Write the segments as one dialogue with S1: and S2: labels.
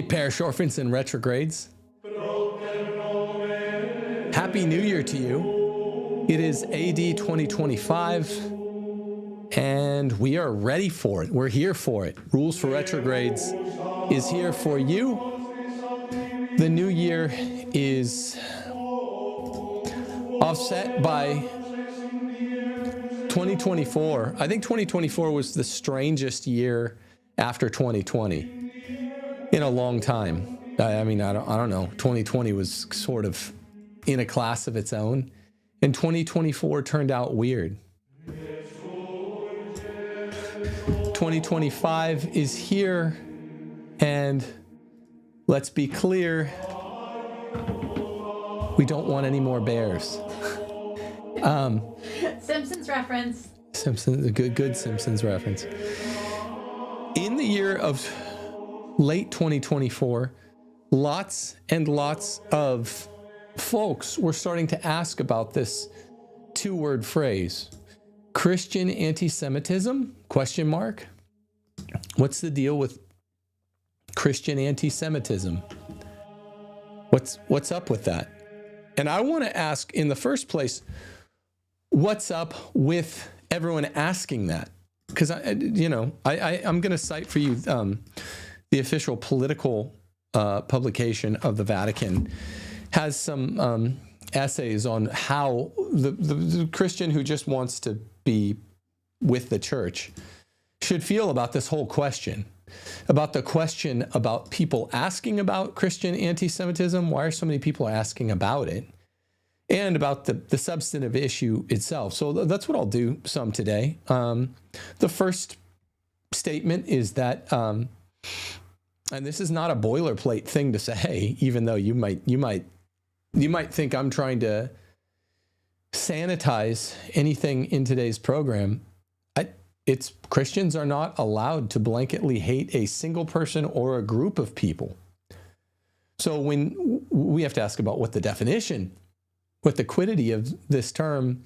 S1: Hey, parish orphans and retrogrades. Happy New Year to you. It is AD 2025, and we are ready for it. We're here for it. Rules for Retrogrades is here for you. The new year is offset by 2024. I think 2024 was the strangest year after 2020 in a long time. I mean, I don't know. 2020 was sort of in a class of its own, and 2024 turned out weird. 2025 is here, and let's be clear, we don't want any more bears.
S2: Simpsons reference.
S1: Simpsons, a good Simpsons reference. In the year of late 2024, lots and lots of folks were starting to ask about this two-word phrase, Christian anti-Semitism, question mark. What's the deal with Christian anti-Semitism? What's up with that? And I want to ask in the first place, what's up with everyone asking that? Because I'm going to cite for you the official political publication of the Vatican has some essays on how the Christian who just wants to be with the church should feel about this whole question, about the question about people asking about Christian anti-Semitism. Why are so many people asking about it? And about the substantive issue itself. So that's what I'll do some today. The first statement is that, and this is not a boilerplate thing to say, even though you might think I'm trying to sanitize anything in today's program. It's Christians are not allowed to blanketly hate a single person or a group of people. So when we have to ask about what the definition, what the quiddity of this term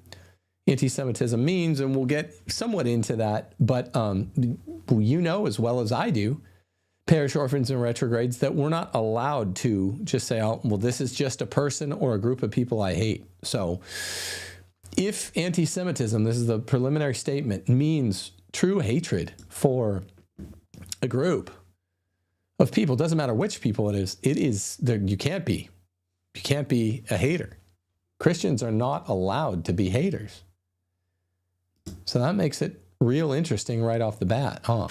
S1: anti-Semitism means, and we'll get somewhat into that, but you know as well as I do, parish orphans and retrogrades, that we're not allowed to just say, oh, well, this is just a person or a group of people I hate. So if anti-Semitism, this is the preliminary statement, means true hatred for a group of people, doesn't matter which people it is you can't be a hater. Christians are not allowed to be haters. So that makes it real interesting right off the bat, huh?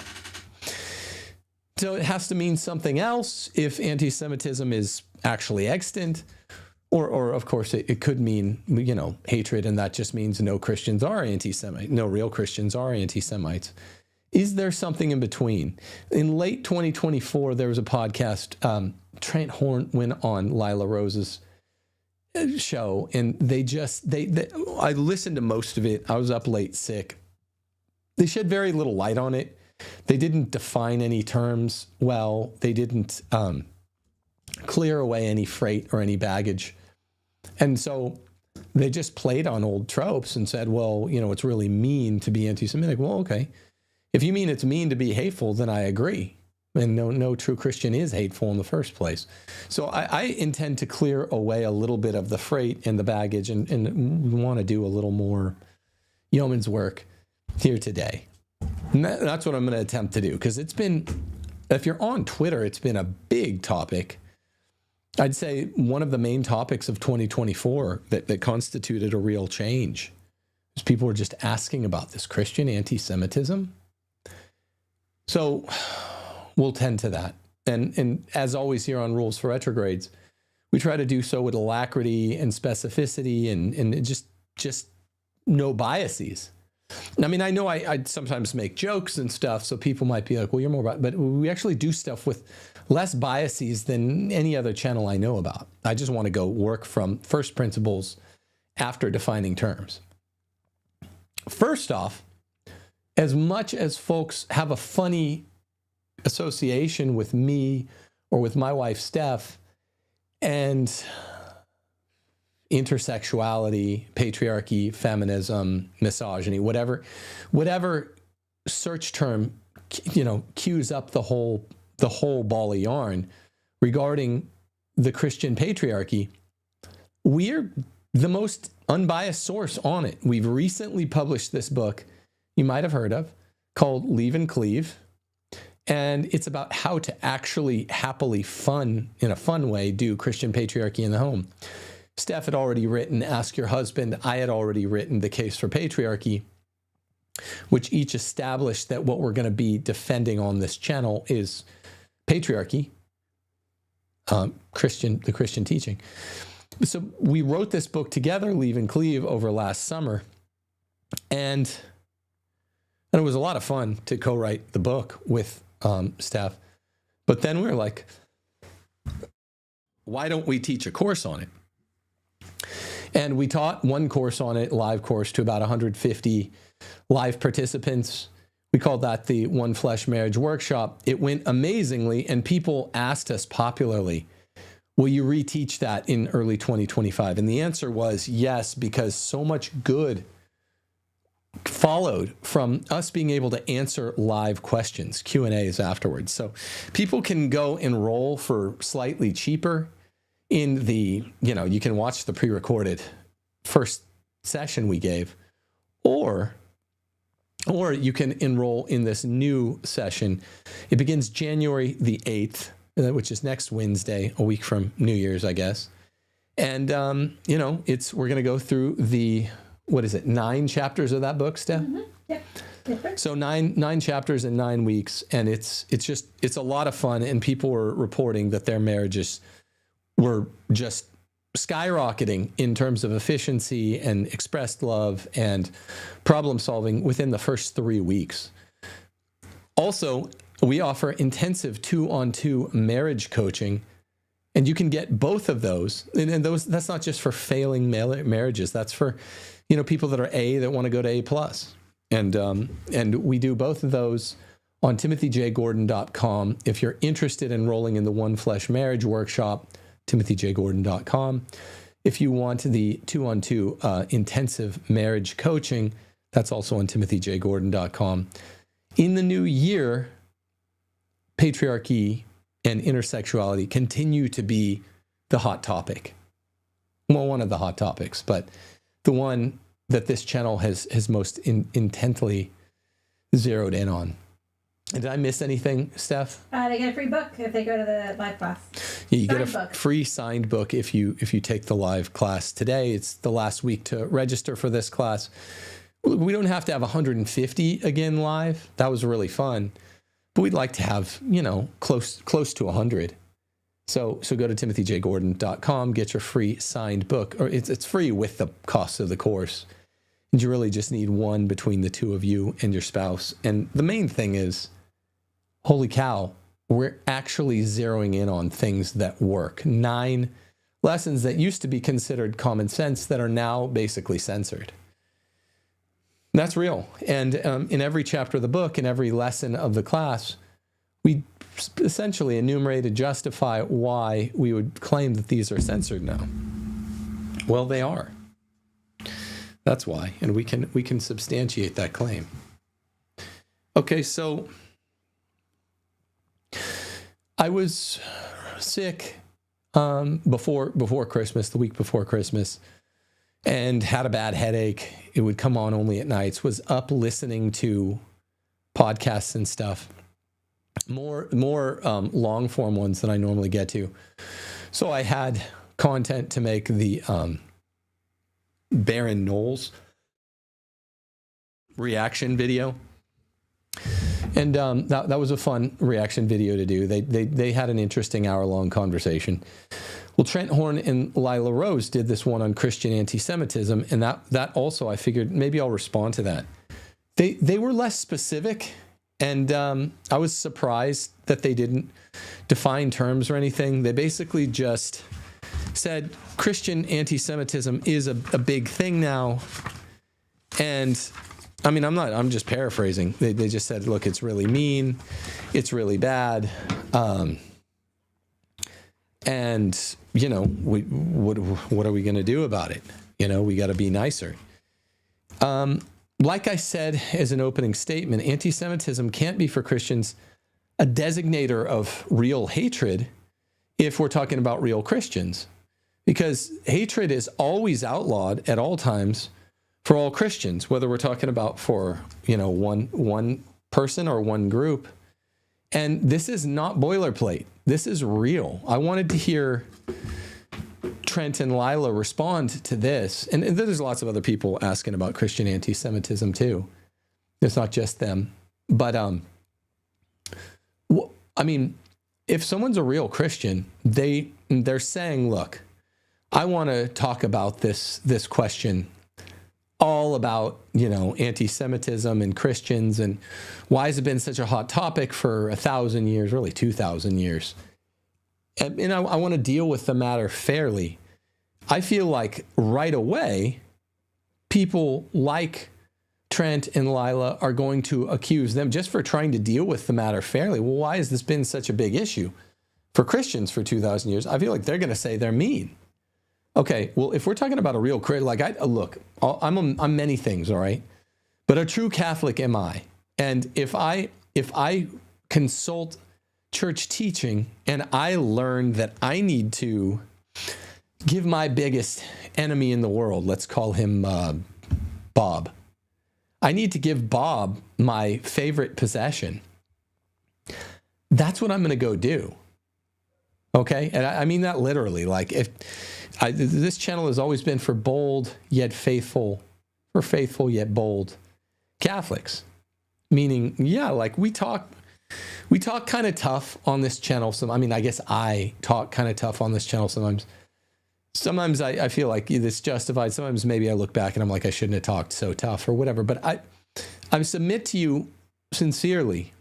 S1: So it has to mean something else if anti-Semitism is actually extant, or of course it could mean, hatred, and that just means no Christians are anti-Semite, no real Christians are anti-Semites. Is there something in between? In late 2024, there was a podcast, Trent Horn went on Lila Rose's show, and I listened to most of it. I was up late sick. They shed very little light on it. They didn't define any terms well. They didn't clear away any freight or any baggage. And so they just played on old tropes and said, well, it's really mean to be anti-Semitic. Well, okay. If you mean it's mean to be hateful, then I agree. And no true Christian is hateful in the first place. So I intend to clear away a little bit of the freight and the baggage, and we want to do a little more yeoman's work here today. And that's what I'm going to attempt to do, because it's been, if you're on Twitter, it's been a big topic. I'd say one of the main topics of 2024 that constituted a real change is people were just asking about this Christian anti-Semitism. So we'll tend to that. And as always here on Rules for Retrogrades, we try to do so with alacrity and specificity and just no biases. I mean, I know I sometimes make jokes and stuff, so people might be like, well, you're more about, but we actually do stuff with less biases than any other channel I know about. I just want to go work from first principles after defining terms. First off, as much as folks have a funny association with me or with my wife, Steph, and intersexuality, patriarchy, feminism, misogyny, whatever search term, cues up the whole ball of yarn. regarding the Christian patriarchy, we're the most unbiased source on it. We've recently published this book you might have heard of called Leave and Cleave. And it's about how to actually happily in a fun way, do Christian patriarchy in the home. Steph had already written Ask Your Husband. I had already written The Case for Patriarchy, which each established that what we're going to be defending on this channel is patriarchy, the Christian teaching. So we wrote this book together, Leave and Cleave, over last summer. And it was a lot of fun to co-write the book with Steph. But then we were like, why don't we teach a course on it? And we taught one course on it, live course, to about 150 live participants. We called that the One Flesh Marriage Workshop. It went amazingly, and people asked us popularly, will you reteach that in early 2025? And the answer was yes, because so much good followed from us being able to answer live questions, Q&As afterwards. So people can go enroll for slightly cheaper in the, you can watch the pre-recorded first session we gave, or you can enroll in this new session. It begins January the 8th, which is next Wednesday, a week from New Year's, I guess. And, we're going to go through the, 9 chapters of that book, Steph?
S2: Mm-hmm. Yeah.
S1: So nine chapters in 9 weeks. And it's a lot of fun. And people were reporting that their marriages were just skyrocketing in terms of efficiency and expressed love and problem solving within the first 3 weeks. Also, we offer intensive 2-on-2 marriage coaching, and you can get both of those. And that's not just for failing marriages. That's for, people that are A that want to go to A+. And we do both of those on timothyjgordon.com. If you're interested in enrolling in the One Flesh Marriage Workshop, timothyjgordon.com. If you want the 2-on-2 intensive marriage coaching, that's also on timothyjgordon.com. In the new year, patriarchy and intersexuality continue to be the hot topic. Well, one of the hot topics, but the one that this channel has most intently zeroed in on. And did I miss anything, Steph?
S2: They get a free book if they go to the live class.
S1: Yeah, you get a free signed book if you take the live class today. It's the last week to register for this class. We don't have to have 150 again live. That was really fun. But we'd like to have, close to 100. So go to timothyjgordon.com, get your free signed book, or it's free with the cost of the course. And you really just need one between the two of you and your spouse. And the main thing is, holy cow, we're actually zeroing in on things that work. 9 lessons that used to be considered common sense that are now basically censored. That's real. And in every chapter of the book, in every lesson of the class, we essentially enumerate and justify why we would claim that these are censored now. Well, they are. That's why. And we can substantiate that claim. Okay, so I was sick before Christmas, the week before Christmas, and had a bad headache. It would come on only at nights. Was up listening to podcasts and stuff, more long form ones than I normally get to. So I had content to make the Baron Knowles reaction video. And that was a fun reaction video to do. They had an interesting hour-long conversation. Well, Trent Horn and Lila Rose did this one on Christian anti-Semitism, and that also I figured maybe I'll respond to that. They were less specific, and I was surprised that they didn't define terms or anything. They basically just said Christian anti-Semitism is a big thing now, and I mean, I'm just paraphrasing. They just said, look, it's really mean, it's really bad, and what are we going to do about it? We got to be nicer. Like I said as an opening statement, anti-Semitism can't be for Christians a designator of real hatred. if we're talking about real Christians, because hatred is always outlawed at all times for all Christians, whether we're talking about for, one person or one group. And this is not boilerplate. This is real. I wanted to hear Trent and Lila respond to this. And there's lots of other people asking about Christian anti-Semitism too. It's not just them. But, if someone's a real Christian, they're saying, look, I want to talk about this question all about, anti-Semitism and Christians, and why has it been such a hot topic for 1,000 years, really 2,000 years? And I want to deal with the matter fairly. I feel like right away, people like Trent and Lila are going to accuse them just for trying to deal with the matter fairly. Well, why has this been such a big issue for Christians for 2,000 years? I feel like they're going to say they're mean. Okay, well, if we're talking about a real Christian, look, I'm many things, all right? But a true Catholic am I. And if I consult church teaching and I learn that I need to give my biggest enemy in the world, let's call him Bob. I need to give Bob my favorite possession. That's what I'm going to go do. Okay? And I mean that literally. Like, this channel has always been for bold yet faithful, for faithful yet bold Catholics. Meaning, we talk kind of tough on this channel. I guess I talk kind of tough on this channel sometimes. Sometimes I feel like it's justified. Sometimes maybe I look back and I'm like, I shouldn't have talked so tough or whatever. But I submit to you sincerely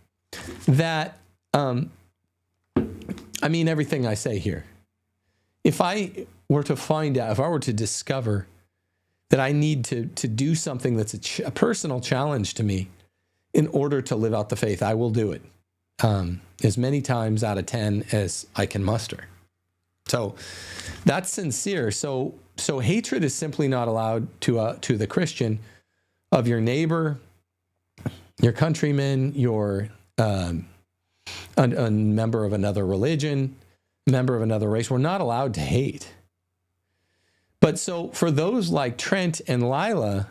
S1: that, I mean everything I say here. If I were to find out, if I were to discover that I need to do something that's a personal challenge to me in order to live out the faith, I will do it as many times out of 10 as I can muster. So that's sincere. So hatred is simply not allowed to the Christian of your neighbor, your countryman, your a member of another religion, member of another race. We're not allowed to hate. But so for those like Trent and Lila,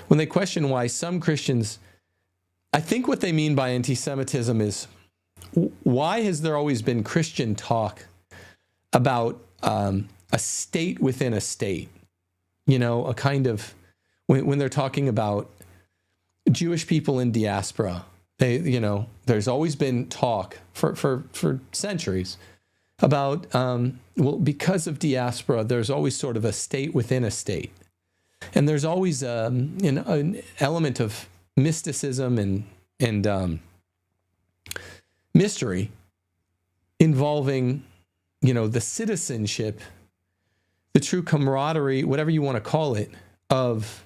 S1: when they question why some Christians, I think what they mean by anti-Semitism is, why has there always been Christian talk about a state within a state? A kind of, when they're talking about Jewish people in diaspora, there's always been talk for centuries about, because of diaspora, there's always sort of a state within a state. And there's always an element of mysticism and mystery involving, the citizenship, the true camaraderie, whatever you want to call it, of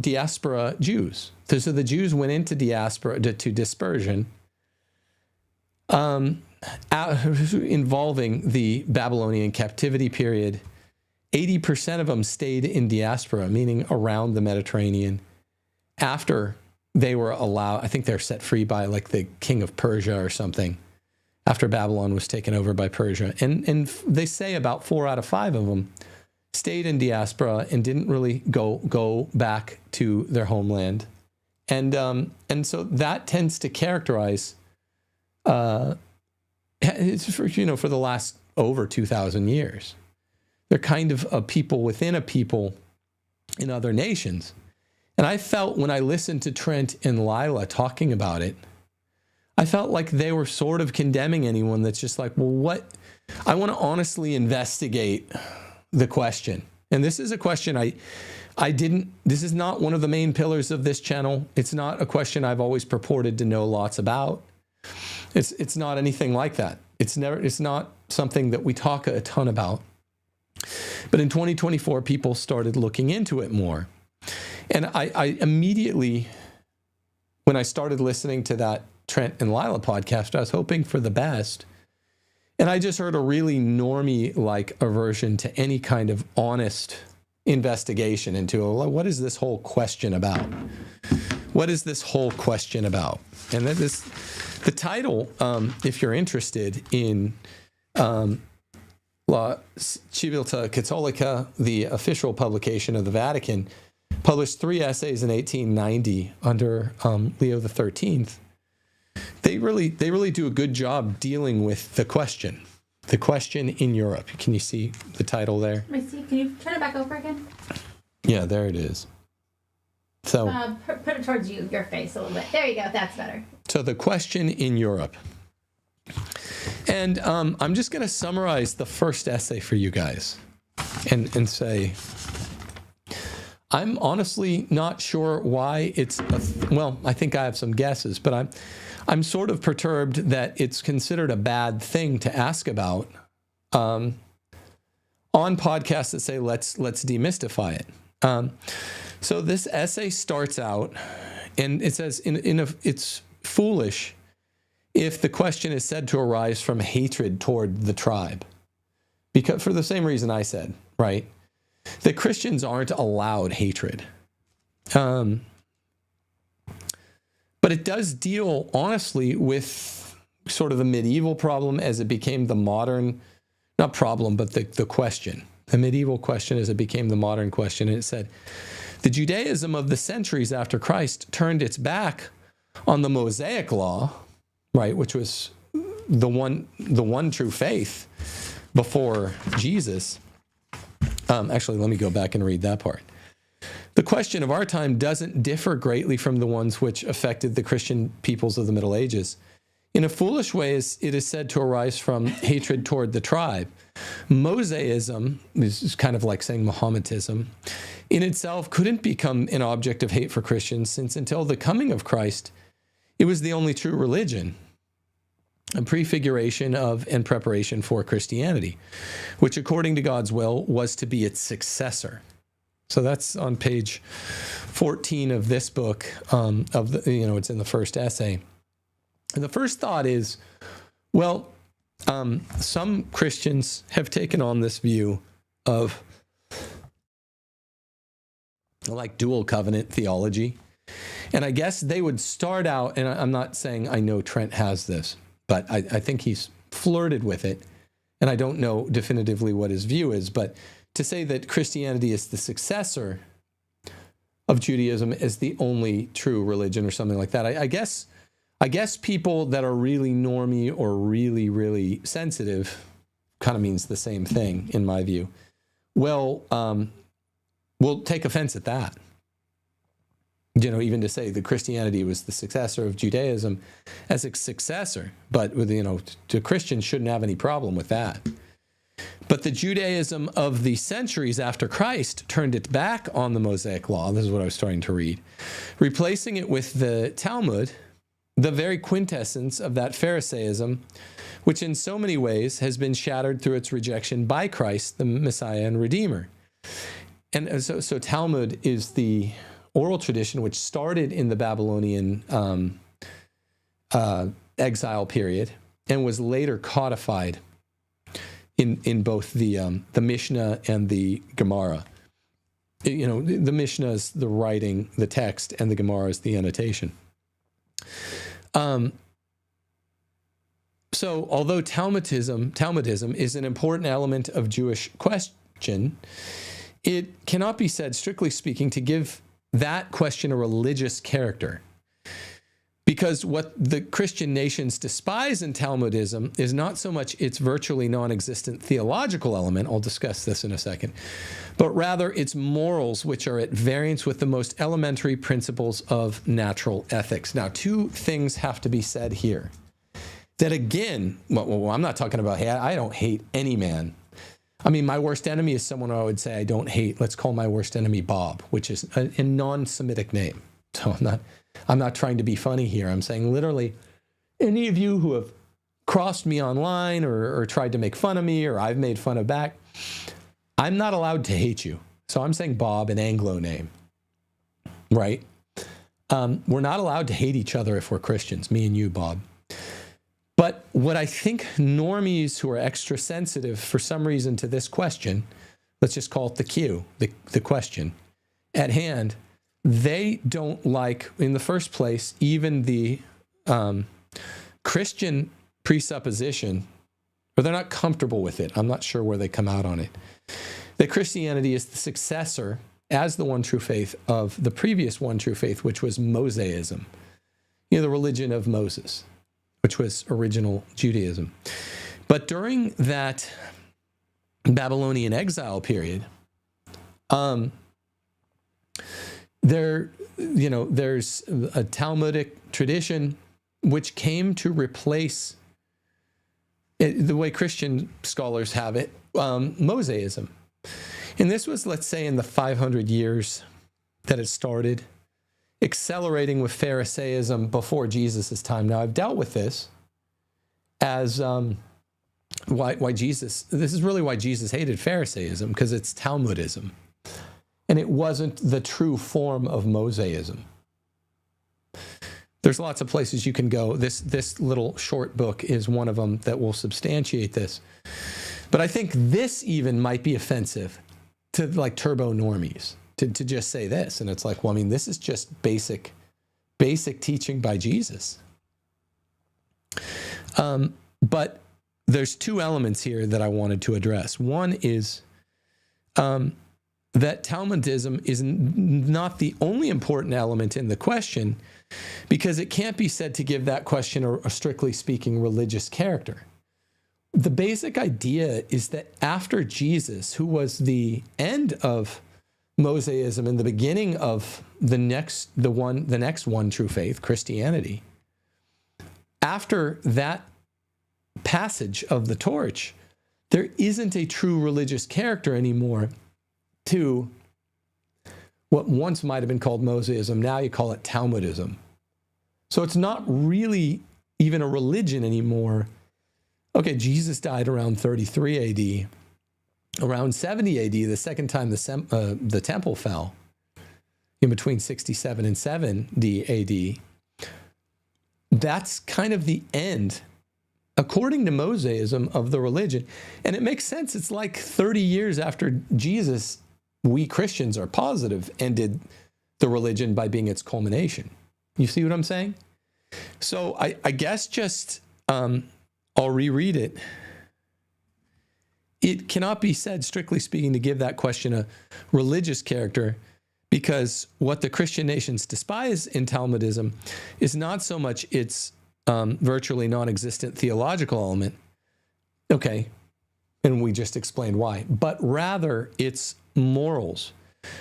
S1: diaspora Jews. So the Jews went into diaspora to dispersion, involving the Babylonian captivity period. 80% of them stayed in diaspora, meaning around the Mediterranean, after they were allowed. I think they're set free by like the king of Persia or something, after Babylon was taken over by Persia. And they say about 4 out of 5 of them stayed in diaspora and didn't really go back to their homeland. And so that tends to characterize, it's for the last over 2,000 years. They're kind of a people within a people in other nations. And I felt when I listened to Trent and Lila talking about it, I felt like they were sort of condemning anyone that's just like, well, what? I want to honestly investigate the question. And this is a question this is not one of the main pillars of this channel. It's not a question I've always purported to know lots about. It's not anything like that. It's not something that we talk a ton about. But in 2024, people started looking into it more. And I immediately, when I started listening to that Trent and Lila podcast, I was hoping for the best. And I just heard a really normie-like aversion to any kind of honest investigation into what is this whole question about? what is this whole question about? And that is the title, if you're interested in La Civiltà Cattolica, the official publication of the Vatican, published 3 essays in 1890 under Leo XIII. They really do a good job dealing with the question in Europe. Can you see the title there?
S2: Let me see. Can you turn it back over again?
S1: Yeah, there it is. So
S2: put it towards your face a little bit. There you go. That's better.
S1: So the question in Europe. And I'm just going to summarize the first essay for you guys and say, I'm honestly not sure why it's, well, I think I have some guesses, but I'm sort of perturbed that it's considered a bad thing to ask about on podcasts that say, let's demystify it. So this essay starts out, and it says, it's foolish if the question is said to arise from hatred toward the tribe. Because for the same reason I said, right? That Christians aren't allowed hatred. But it does deal, honestly, with sort of the medieval problem as it became the modern, not problem, but the question. The medieval question as it became the modern question. And it said, the Judaism of the centuries after Christ turned its back on the Mosaic law, right, which was the one true faith before Jesus. Actually, let me go back and read that part. The question of our time doesn't differ greatly from the ones which affected the Christian peoples of the Middle Ages. In a foolish way, it is said to arise from hatred toward the tribe. Mosaism, this is kind of like saying Mohammedanism, in itself couldn't become an object of hate for Christians, since until the coming of Christ, it was the only true religion, a prefiguration of and preparation for Christianity, which according to God's will was to be its successor. So that's on page 14 of this book, it's in the first essay. And the first thought is, well, some Christians have taken on this view of like dual covenant theology. And I guess they would start out, and I'm not saying I know Trent has this, but I think he's flirted with it. And I don't know definitively what his view is, but to say that Christianity is the successor of Judaism as the only true religion or something like that, I guess people that are really normie or really, really sensitive kind of means the same thing, in my view. Well, we'll take offense at that. Even to say that Christianity was the successor of Judaism as a successor, but the Christians shouldn't have any problem with that. But the Judaism of the centuries after Christ turned its back on the Mosaic law. This is what I was starting to read, replacing it with the Talmud, the very quintessence of that Pharisaism, which in so many ways has been shattered through its rejection by Christ, the Messiah and Redeemer. And so Talmud is the oral tradition which started in the Babylonian exile period and was later codified in both the Mishnah and the Gemara. The Mishnah is the writing, the text, and the Gemara is the annotation. So although Talmudism is an important element of Jewish question, it cannot be said, strictly speaking, to give that question a religious character. Because what the Christian nations despise in Talmudism is not so much its virtually non-existent theological element, I'll discuss this in a second, but rather its morals, which are at variance with the most elementary principles of natural ethics. Now, two things have to be said here. That again, well, I'm not talking about hate. I don't hate any man. I mean, my worst enemy is someone I would say I don't hate. Let's call my worst enemy Bob, which is a non-Semitic name. So I'm not trying to be funny here. I'm saying literally any of you who have crossed me online or tried to make fun of me or I've made fun of back, I'm not allowed to hate you. So I'm saying Bob, an Anglo name, right? We're not allowed to hate each other if we're Christians, me and you, Bob. But what I think normies who are extra sensitive for some reason to this question, let's just call it the Q, the question at hand, they don't like, in the first place, even the Christian presupposition, or they're not comfortable with it. I'm not sure where they come out on it. That Christianity is the successor, as the one true faith, of the previous one true faith, which was Mosaism, the religion of Moses, which was original Judaism. But during that Babylonian exile period, there's a Talmudic tradition which came to replace, the way Christian scholars have it, Mosaism. And this was, let's say, in the 500 years that it started, accelerating with Pharisaism before Jesus' time. Now, I've dealt with this as why Jesus, this is really why Jesus hated Pharisaism, because it's Talmudism. And it wasn't the true form of Mosaism. There's lots of places you can go. This little short book is one of them that will substantiate this. But I think this even might be offensive to like turbo normies, to just say this. And it's like, well, I mean, this is just basic teaching by Jesus. But there's two elements here that I wanted to address. One is that Talmudism is not the only important element in the question, because it can't be said to give that question a strictly speaking religious character. The basic idea is that after Jesus, who was the end of Mosaism and the beginning of the next one true faith, Christianity, after that passage of the torch, there isn't a true religious character anymore to what once might have been called Mosaism. Now you call it Talmudism. So it's not really even a religion anymore. Okay, Jesus died around 33 AD. Around 70 AD, the second time the temple fell, in between 67 and 70 AD, that's kind of the end, according to Mosaism, of the religion. And it makes sense. It's like 30 years after Jesus, we Christians are positive, ended the religion by being its culmination. You see what I'm saying? So I guess just, I'll reread it. It cannot be said, strictly speaking, to give that question a religious character, because what the Christian nations despise in Talmudism is not so much its virtually non-existent theological element, okay, and we just explained why, but rather its morals,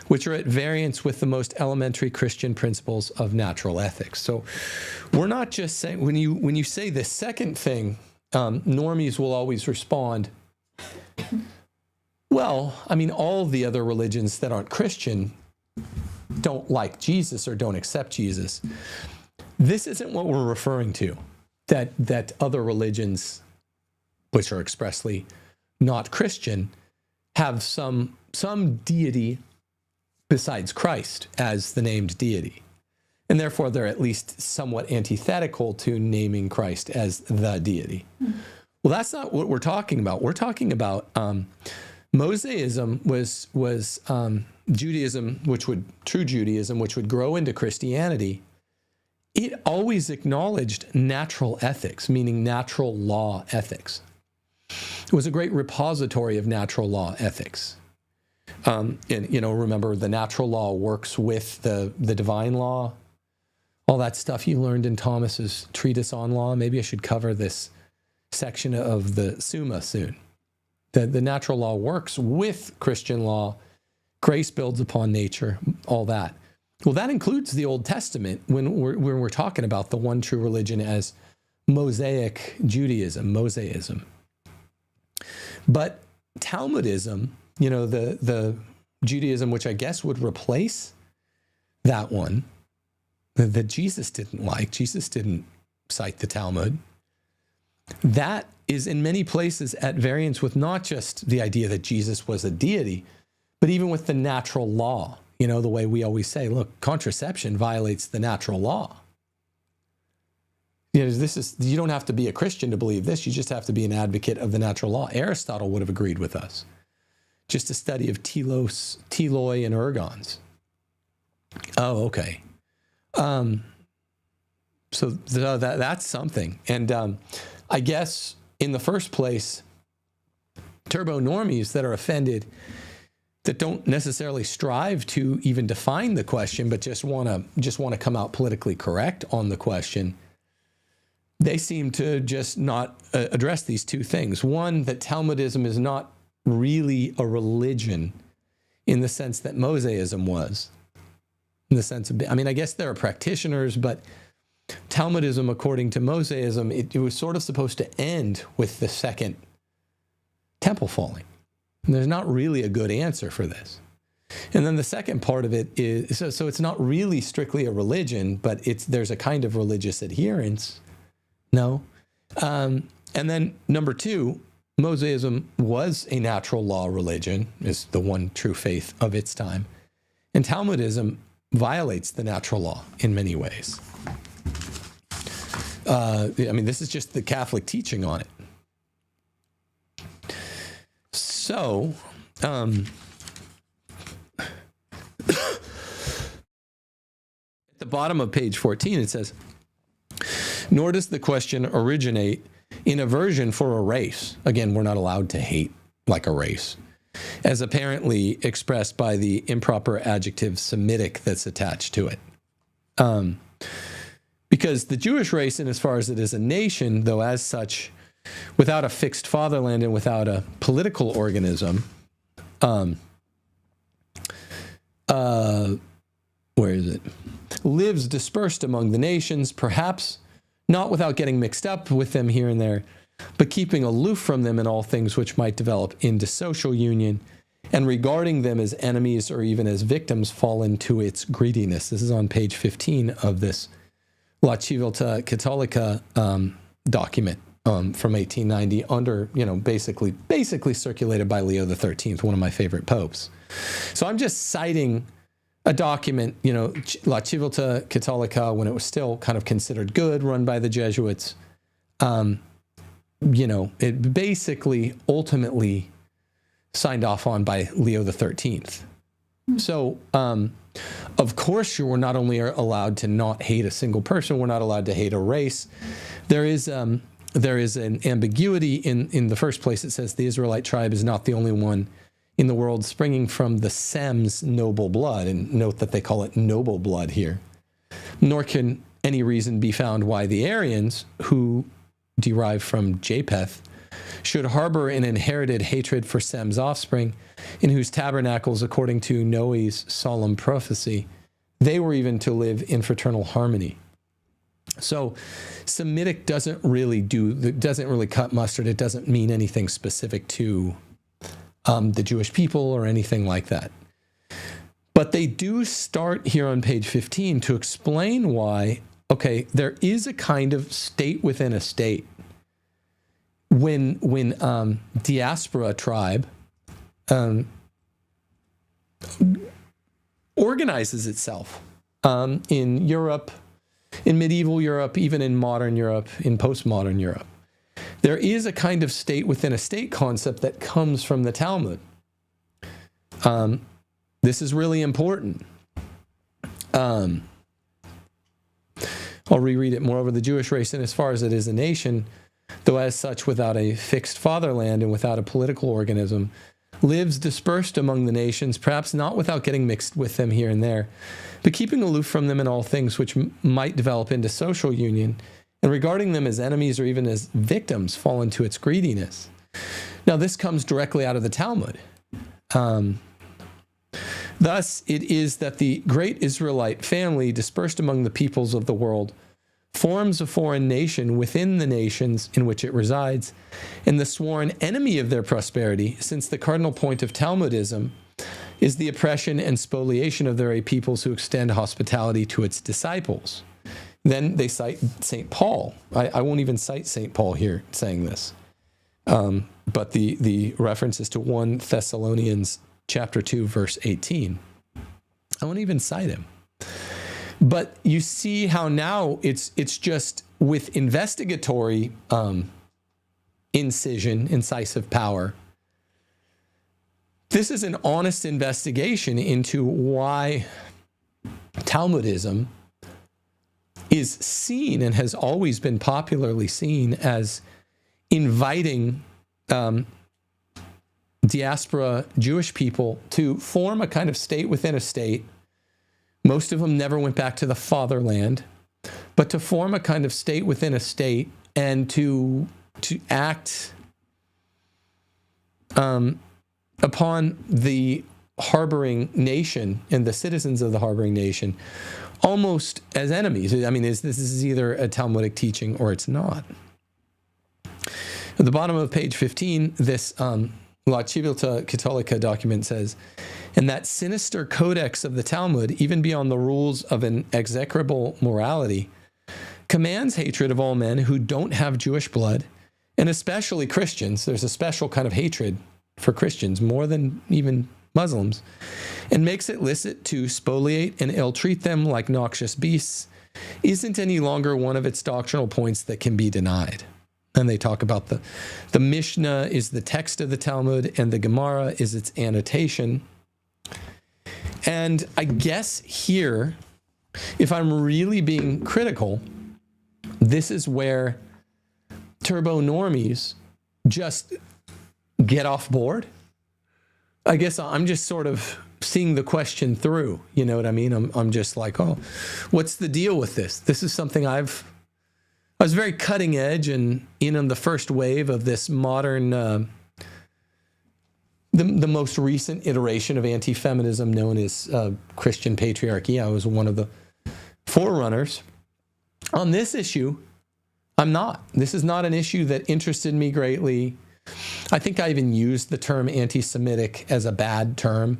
S1: which are at variance with the most elementary Christian principles of natural ethics. So we're not just saying, when you say the second thing, normies will always respond, well, I mean, all the other religions that aren't Christian don't like Jesus or don't accept Jesus. This isn't what we're referring to, that other religions, which are expressly not Christian, have some deity besides Christ as the named deity. And therefore, they're at least somewhat antithetical to naming Christ as the deity. Mm-hmm. Well, that's not what we're talking about. We're talking about Mosaism was Judaism, true Judaism, which would grow into Christianity. It always acknowledged natural ethics, meaning natural law ethics. It was a great repository of natural law ethics. And remember, the natural law works with the divine law. All that stuff you learned in Thomas's treatise on law. Maybe I should cover this section of the Summa soon. The natural law works with Christian law. Grace builds upon nature, all that. Well, that includes the Old Testament when we're talking about the one true religion as Mosaic Judaism, Mosaism. But Talmudism, the Judaism which I guess would replace that one, that Jesus didn't like. Jesus didn't cite the Talmud. That is in many places at variance with not just the idea that Jesus was a deity, but even with the natural law. The way we always say, look, contraception violates the natural law. You don't have to be a Christian to believe this. You just have to be an advocate of the natural law. Aristotle would have agreed with us. Just a study of teloi and ergons. Oh, okay. So that's something. And I guess in the first place, turbo normies that are offended, that don't necessarily strive to even define the question, but just want to come out politically correct on the question, they seem to just not address these two things. One, that Talmudism is not really a religion in the sense that Mosaism was. In the sense of, I mean, I guess there are practitioners, but Talmudism, according to Mosaism, it was sort of supposed to end with the second temple falling. And there's not really a good answer for this. And then the second part of it is, so it's not really strictly a religion, but there's a kind of religious adherence. No. And then number two, Mosaism was a natural law religion, is the one true faith of its time. And Talmudism violates the natural law in many ways. I mean, this is just the Catholic teaching on it. So, at the bottom of page 14, it says, nor does the question originate in aversion for a race. Again, we're not allowed to hate like a race, as apparently expressed by the improper adjective Semitic that's attached to it. Because the Jewish race, in as far as it is a nation, though as such, without a fixed fatherland and without a political organism, where is it? Lives dispersed among the nations, perhaps not without getting mixed up with them here and there, but keeping aloof from them in all things which might develop into social union, and regarding them as enemies or even as victims fall into its greediness. This is on page 15 of this La Civiltà Cattolica document from 1890, under, basically circulated by Leo XIII, one of my favorite popes. So I'm just citing a document, La Civiltà Cattolica, when it was still kind of considered good, run by the Jesuits. It basically ultimately signed off on by Leo XIII. So, of course, we're not only allowed to not hate a single person, we're not allowed to hate a race. There is an ambiguity in the first place. It says the Israelite tribe is not the only one in the world springing from the Sem's noble blood. And note that they call it noble blood here. Nor can any reason be found why the Aryans, who derive from Japheth, should harbor an inherited hatred for Sem's offspring, in whose tabernacles, according to Noe's solemn prophecy, they were even to live in fraternal harmony. So Semitic doesn't really cut mustard. It doesn't mean anything specific to the Jewish people or anything like that. But they do start here on page 15 to explain why, okay, there is a kind of state within a state. When diaspora tribe organizes itself in Europe, in medieval Europe, even in modern Europe, in postmodern Europe, there is a kind of state within a state concept that comes from the Talmud. This is really important. I'll reread it. Moreover, the Jewish race, and as far as it is a nation, though as such without a fixed fatherland and without a political organism, lives dispersed among the nations, perhaps not without getting mixed with them here and there, but keeping aloof from them in all things which might develop into social union, and regarding them as enemies or even as victims fall into its greediness. Now, this comes directly out of the Talmud. Thus, it is that the great Israelite family dispersed among the peoples of the world forms a foreign nation within the nations in which it resides, and the sworn enemy of their prosperity, since the cardinal point of Talmudism is the oppression and spoliation of the very peoples who extend hospitality to its disciples. Then they cite St. Paul. I won't even cite St. Paul here saying this, but the reference is to 1 Thessalonians chapter 2, verse 18. I won't even cite him. But you see how now it's just with investigatory incisive power. This is an honest investigation into why Talmudism is seen and has always been popularly seen as inviting diaspora Jewish people to form a kind of state within a state. Most of them never went back to the fatherland, but to form a kind of state within a state and to act upon the harboring nation and the citizens of the harboring nation almost as enemies. I mean, this is either a Talmudic teaching or it's not. At the bottom of page 15, this La Civiltà Cattolica document says, "In that sinister codex of the Talmud, even beyond the rules of an execrable morality, commands hatred of all men who don't have Jewish blood, and especially Christians." There's a special kind of hatred for Christians, more than even Muslims, "and makes it licit to spoliate and ill-treat them like noxious beasts, isn't any longer one of its doctrinal points that can be denied." And they talk about the Mishnah is the text of the Talmud, and the Gemara is its annotation. And I guess here, if I'm really being critical, this is where turbo normies just get off board. I guess I'm just sort of seeing the question through. You know what I mean? I'm just like, oh, what's the deal with this? This is something I was very cutting edge and in on the first wave of this modern, the most recent iteration of anti-feminism known as Christian patriarchy. I was one of the forerunners. On this issue, I'm not. This is not an issue that interested me greatly. I think I even used the term anti-Semitic as a bad term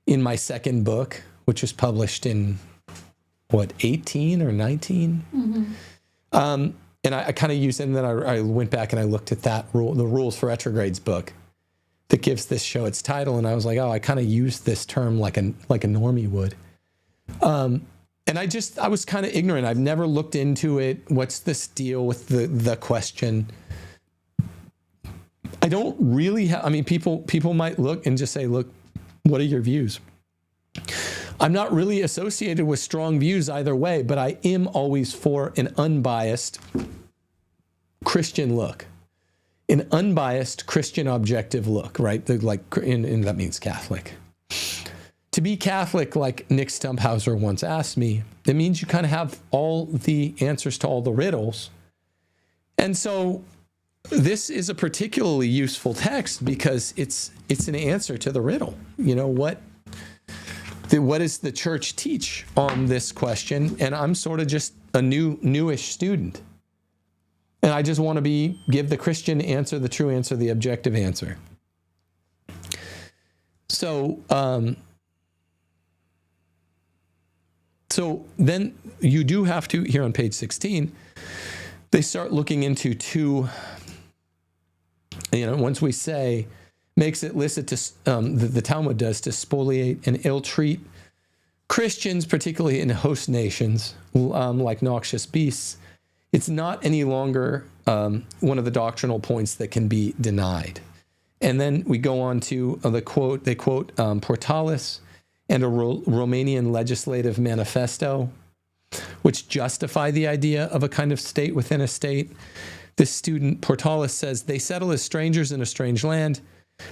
S1: in my second book, which was published in, 18 or 19? Mm-hmm. And I kind of used it, and then I went back and I looked at that rule, the Rules for Retrograde's book that gives this show its title, and I was like, oh, I kind of used this term like a normie would. And I was kind of ignorant. I've never looked into it. What's this deal with the question? I don't really have, I mean, people might look and just say, look, what are your views? I'm not really associated with strong views either way, but I am always for an unbiased Christian look, an unbiased Christian objective look, right? And that means Catholic. To be Catholic, like Nick Stumphauser once asked me, it means you kind of have all the answers to all the riddles. And so this is a particularly useful text because it's an answer to the riddle. You know, what does the church teach on this question? And I'm sort of just a newish student. And I just want to give the Christian answer, the true answer, the objective answer. So then you do have to, here on page 16, they start looking into two, once we say, makes it licit to, the Talmud does, to spoliate and ill-treat Christians, particularly in host nations, like noxious beasts. It's not any longer one of the doctrinal points that can be denied. And then we go on to they quote Portalis and a Romanian legislative manifesto, which justify the idea of a kind of state within a state. This student, Portalis, says, they settle as strangers in a strange land.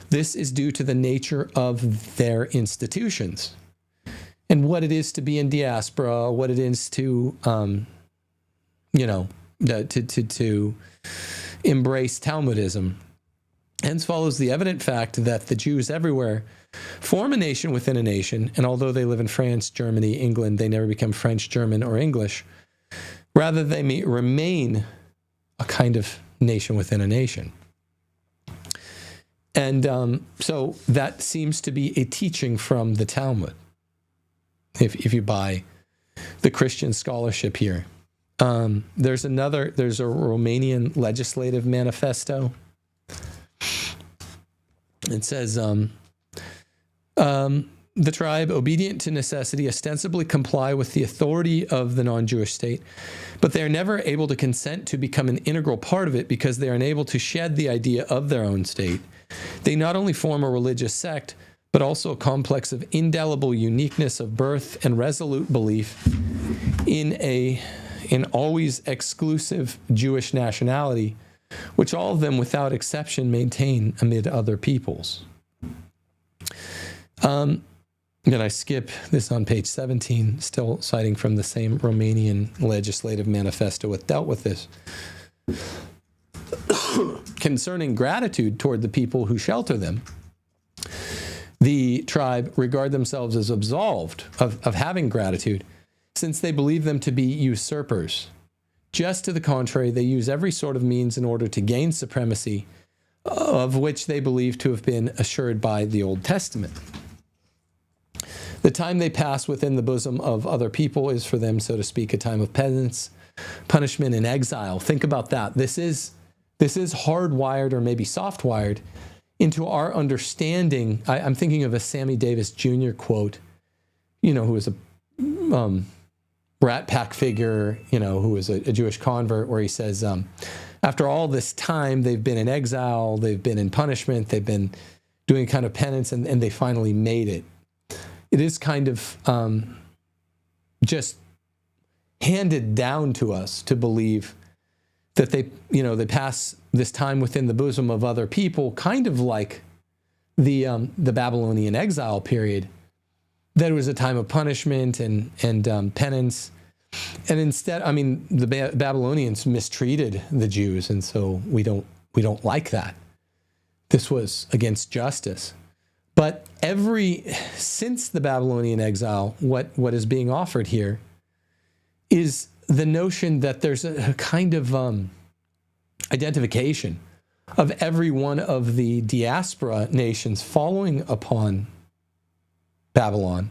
S1: This is due to the nature of their institutions and what it is to be in diaspora, what it is to, to embrace Talmudism. Hence follows the evident fact that the Jews everywhere form a nation within a nation, and although they live in France, Germany, England, they never become French, German, or English. Rather, they may remain a kind of nation within a nation. And so that seems to be a teaching from the Talmud, if you buy the Christian scholarship here. There's a Romanian legislative manifesto. It says, the tribe, obedient to necessity, ostensibly comply with the authority of the non-Jewish state, but they are never able to consent to become an integral part of it because they are unable to shed the idea of their own state. They not only form a religious sect, but also a complex of indelible uniqueness of birth and resolute belief in always exclusive Jewish nationality, which all of them without exception maintain amid other peoples. Then I skip this on page 17, still citing from the same Romanian legislative manifesto that dealt with this. Concerning gratitude toward the people who shelter them, the tribe regard themselves as absolved of having gratitude, since they believe them to be usurpers. Just to the contrary, they use every sort of means in order to gain supremacy, of which they believe to have been assured by the Old Testament. The time they pass within the bosom of other people is for them, so to speak, a time of penance, punishment, and exile. Think about that. This is hardwired, or maybe soft-wired, into our understanding. I'm thinking of a Sammy Davis Jr. quote, who was a Rat Pack figure, who was a Jewish convert, where he says, after all this time, they've been in exile, they've been in punishment, they've been doing kind of penance, and they finally made it. It is kind of just handed down to us to believe that they pass this time within the bosom of other people, kind of like the Babylonian exile period, that it was a time of punishment and penance. And instead, the Babylonians mistreated the Jews, and so we don't like that. This was against justice. But since the Babylonian exile, what is being offered here is the notion that there's a kind of identification of every one of the diaspora nations following upon Babylon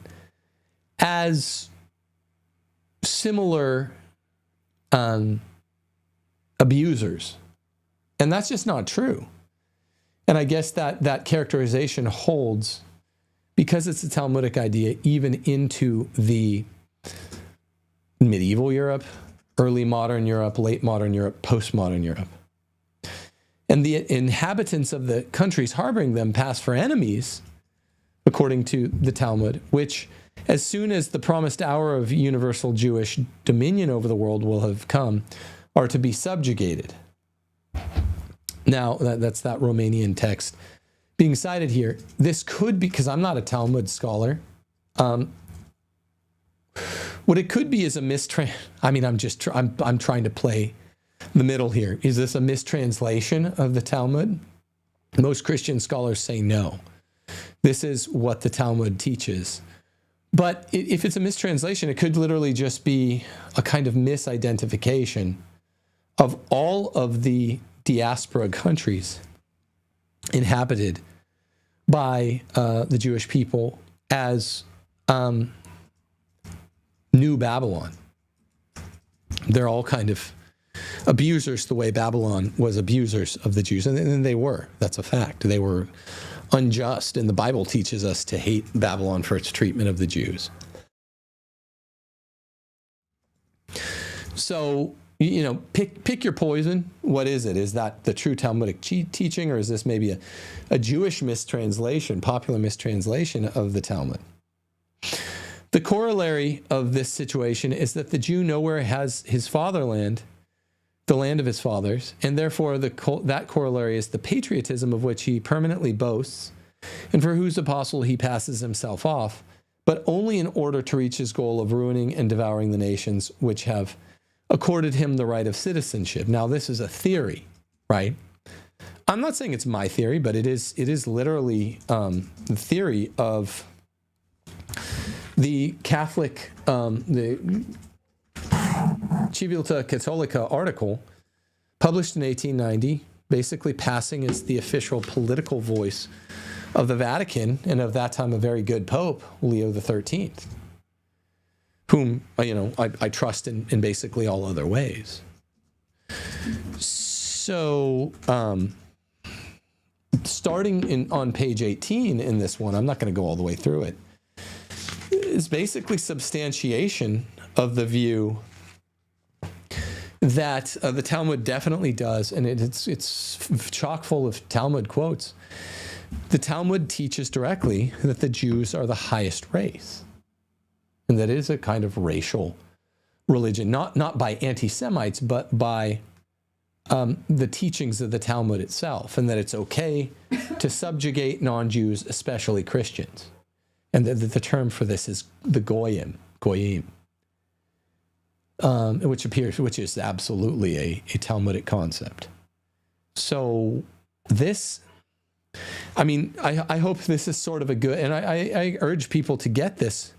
S1: as similar abusers. And that's just not true. And I guess that characterization holds because it's a Talmudic idea even into the medieval Europe, early modern Europe, late modern Europe, postmodern Europe. And the inhabitants of the countries harboring them pass for enemies, according to the Talmud, which, as soon as the promised hour of universal Jewish dominion over the world will have come, are to be subjugated. Now, that's that Romanian text being cited here. This could be, because I'm not a Talmud scholar, what it could be is a I'm trying to play the middle here. Is this a mistranslation of the Talmud? Most Christian scholars say no. This is what the Talmud teaches. But if it's a mistranslation, it could literally just be a kind of misidentification of all of the diaspora countries inhabited by the Jewish people as New Babylon. They're all kind of abusers the way Babylon was abusers of the Jews. And they were. That's a fact. They were unjust. And the Bible teaches us to hate Babylon for its treatment of the Jews. So, pick your poison. What is it? Is that the true Talmudic teaching, or is this maybe a Jewish mistranslation, popular mistranslation of the Talmud? The corollary of this situation is that the Jew nowhere has his fatherland, the land of his fathers, and therefore that corollary is the patriotism of which he permanently boasts, and for whose apostle he passes himself off, but only in order to reach his goal of ruining and devouring the nations which have accorded him the right of citizenship. Now, this is a theory, right? I'm not saying it's my theory, but it is literally the theory of the Catholic, the Civiltà Cattolica article published in 1890, basically passing as the official political voice of the Vatican, and of that time a very good Pope, Leo XIII, whom I trust in basically all other ways. So, starting on page 18 in this one, I'm not going to go all the way through it, is basically substantiation of the view that the Talmud definitely does, and it's chock full of Talmud quotes, the Talmud teaches directly that the Jews are the highest race, and that it is a kind of racial religion, not by anti-Semites, but by the teachings of the Talmud itself, and that it's okay to subjugate non-Jews, especially Christians. And the term for this is the goyim, which is absolutely a Talmudic concept. So this, I mean, I hope this is sort of a good, and I urge people to get this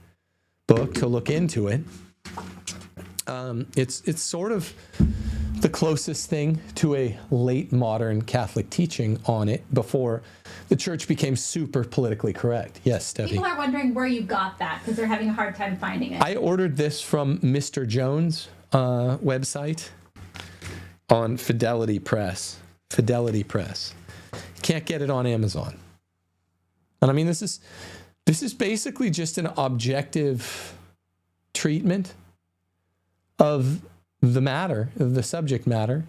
S1: book, to look into it. It's sort of the closest thing to a late modern Catholic teaching on it before the church became super politically correct. Yes, Steffi?
S2: People are wondering where you got that because they're having a hard time finding it.
S1: I ordered this from Mr. Jones' website on Fidelity Press. Fidelity Press. Can't get it on Amazon. And I mean, this is basically just an objective treatment of the matter, of the subject matter,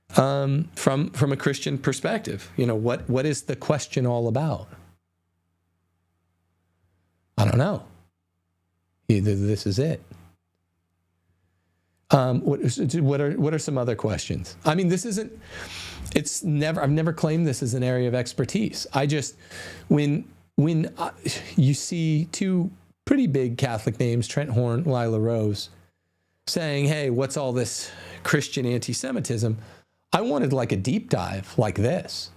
S1: from a Christian perspective. You know, what is the question all about? I don't know. Either this is it. What are some other questions? I mean, I've never claimed this as an area of expertise. I just, when you see two pretty big Catholic names, Trent Horn, Lila Rose, saying, hey, what's all this Christian anti-Semitism? I wanted like a deep dive like this.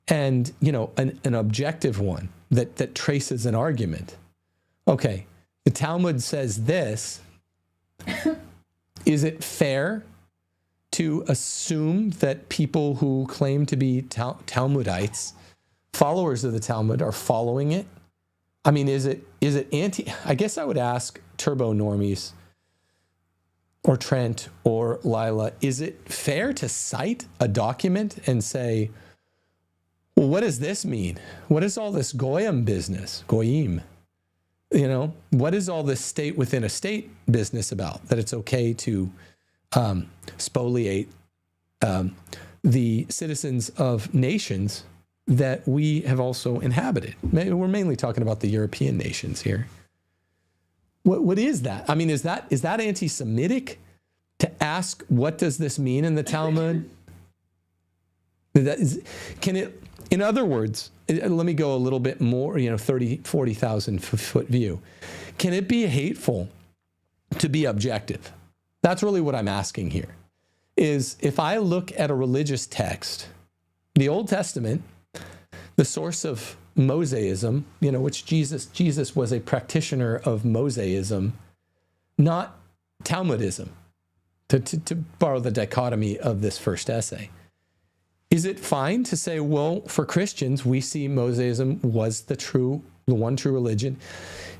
S1: And, you know, an objective one that traces an argument. Okay, the Talmud says this. Is it fair to assume that people who claim to be Talmudites, followers of the Talmud, are following it? I mean, is it I guess I would ask turbo normies or Trent or Lila, is it fair to cite a document and say, well, what does this mean? What is all this goyim business? Goyim. You know, what is all this state within a state business about? That it's okay to spoliate the citizens of nations that we have also inhabited. We're mainly talking about the European nations here. What is that? I mean, is that anti-Semitic to ask what does this mean in the Talmud? In other words, let me go a little bit more, 40,000 foot view. Can it be hateful to be objective? That's really what I'm asking here. Is if I look at a religious text, the Old Testament, the source of Mosaism, which Jesus was a practitioner of Mosaism, not Talmudism, to borrow the dichotomy of this first essay. Is it fine to say, well, for Christians, we see Mosaism was the one true religion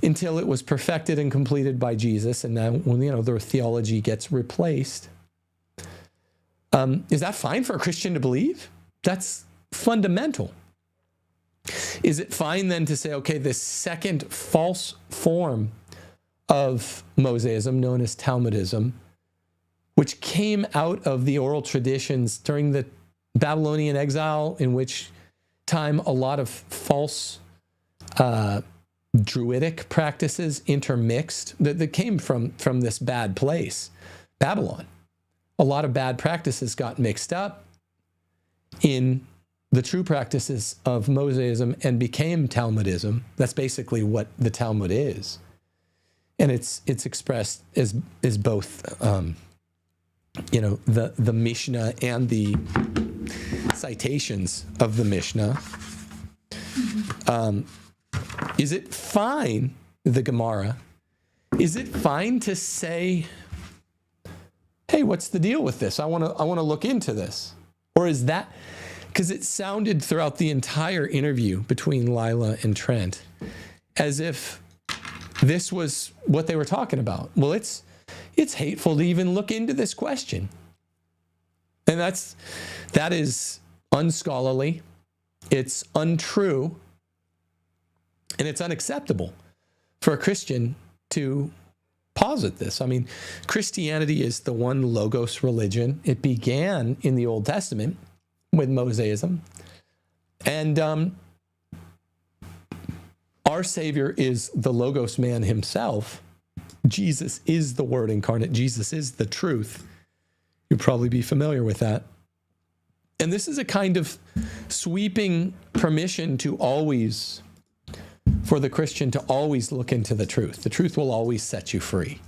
S1: until it was perfected and completed by Jesus, and now when their theology gets replaced? Is that fine for a Christian to believe? That's fundamental. Is it fine then to say, okay, this second false form of Mosaism, known as Talmudism, which came out of the oral traditions during the Babylonian exile, in which time a lot of false Druidic practices intermixed that came from this bad place, Babylon. A lot of bad practices got mixed up in the true practices of Mosaism and became Talmudism. That's basically what the Talmud is. And it's expressed as both the Mishnah and the citations of the Mishnah. Is it fine, the Gemara, is it fine to say, hey, what's the deal with this? I want to look into this. Or is that, because it sounded throughout the entire interview between Lila and Trent as if this was what they were talking about. Well, it's hateful to even look into this question. And that is unscholarly, it's untrue, and it's unacceptable for a Christian to posit this. I mean, Christianity is the one logos religion. It began in the Old Testament with Mosaism, And our Savior is the Logos man himself. Jesus is the Word incarnate. Jesus is the truth. You'll probably be familiar with that. And this is a kind of sweeping permission to always, for the Christian to always look into the truth. The truth will always set you free.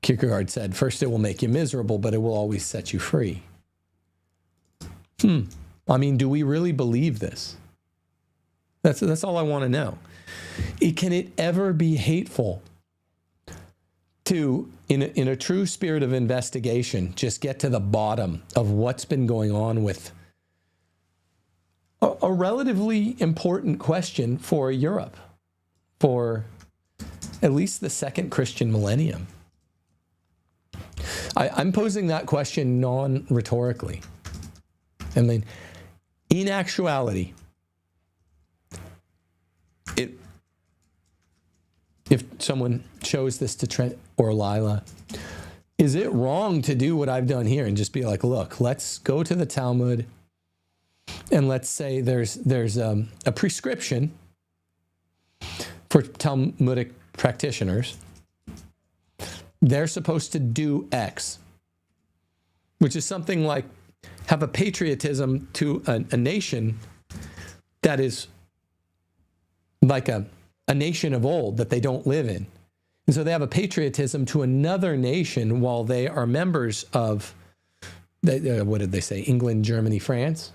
S1: Kierkegaard said, first it will make you miserable, but it will always set you free. I mean, do we really believe this? That's all I want to know. Can it ever be hateful to, in a true spirit of investigation, just get to the bottom of what's been going on with a relatively important question for Europe, for at least the second Christian millennium? I'm posing that question non-rhetorically. I mean, in actuality, if someone shows this to Trent or Lila, is it wrong to do what I've done here and just be like, look, let's go to the Talmud and let's say there's a prescription for Talmudic practitioners. They're supposed to do X, which is something like have a patriotism to a nation that is like a nation of old that they don't live in. And so they have a patriotism to another nation while they are members of, what did they say, England, Germany, France?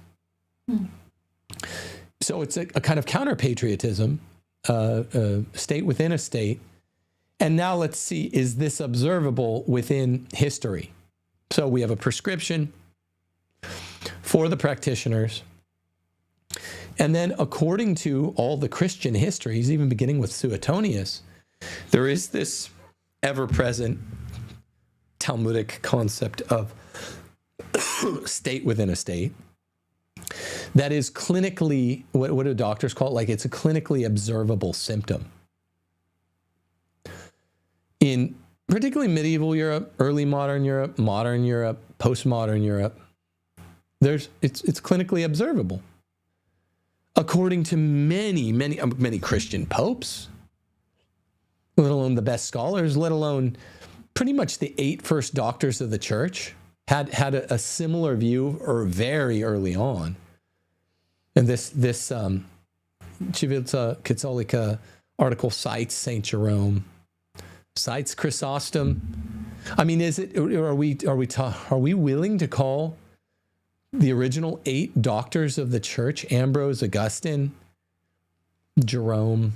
S1: So it's a kind of counter-patriotism, state within a state. And now let's see, is this observable within history? So we have a prescription for the practitioners. And then according to all the Christian histories, even beginning with Suetonius, there is this ever-present Talmudic concept of state within a state that is clinically, what do doctors call it? Like it's a clinically observable symptom. In particularly medieval Europe, early modern Europe, postmodern Europe, it's clinically observable. According to many Christian popes, let alone the best scholars, let alone pretty much the 8 first doctors of the church had a similar view, or very early on. And this Civilta Catholica article cites Saint Jerome, cites Chrysostom. I mean, are we willing to call the original 8 doctors of the church, Ambrose, Augustine, Jerome,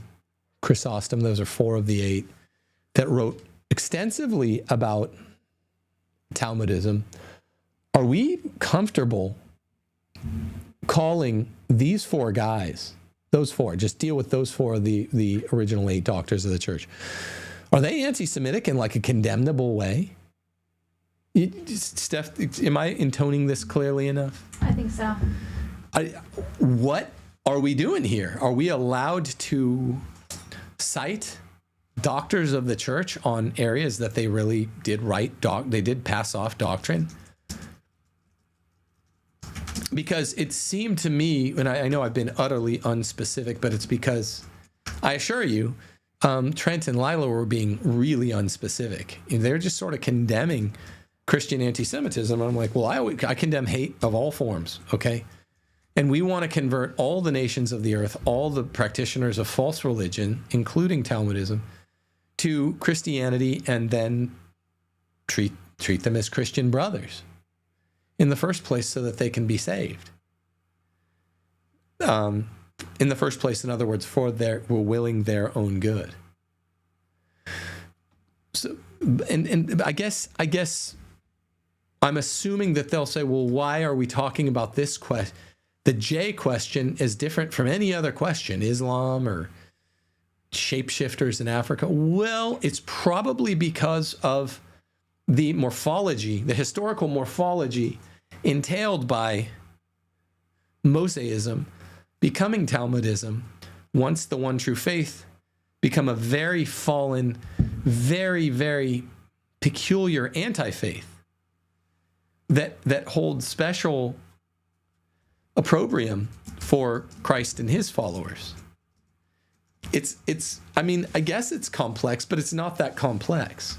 S1: Chrysostom, those are 4 of the 8 that wrote extensively about Talmudism. Are we comfortable calling these 4 guys, those 4, just deal with those 4 of the original 8 doctors of the church, are they anti-Semitic in like a condemnable way? Steph, am I intoning this clearly enough?
S2: I think so.
S1: What are we doing here? Are we allowed to cite doctors of the church on areas that they really did they did pass off doctrine? Because it seemed to me, and I know I've been utterly unspecific, but it's because I assure you, Trent and Lila were being really unspecific. They're just sort of condemning Christian anti-Semitism. I'm like, well, I condemn hate of all forms, okay? And we want to convert all the nations of the earth, all the practitioners of false religion, including Talmudism, to Christianity, and then treat them as Christian brothers in the first place so that they can be saved. In the first place, in other words, we're willing their own good. So, and I guess I'm assuming that they'll say, well, why are we talking about this question? The J question is different from any other question, Islam or shapeshifters in Africa. Well, it's probably because of the morphology, the historical morphology entailed by Mosaism becoming Talmudism, once the one true faith become a very fallen, very, very peculiar anti-faith that holds special opprobrium for Christ and his followers. I mean, I guess it's complex, but it's not that complex.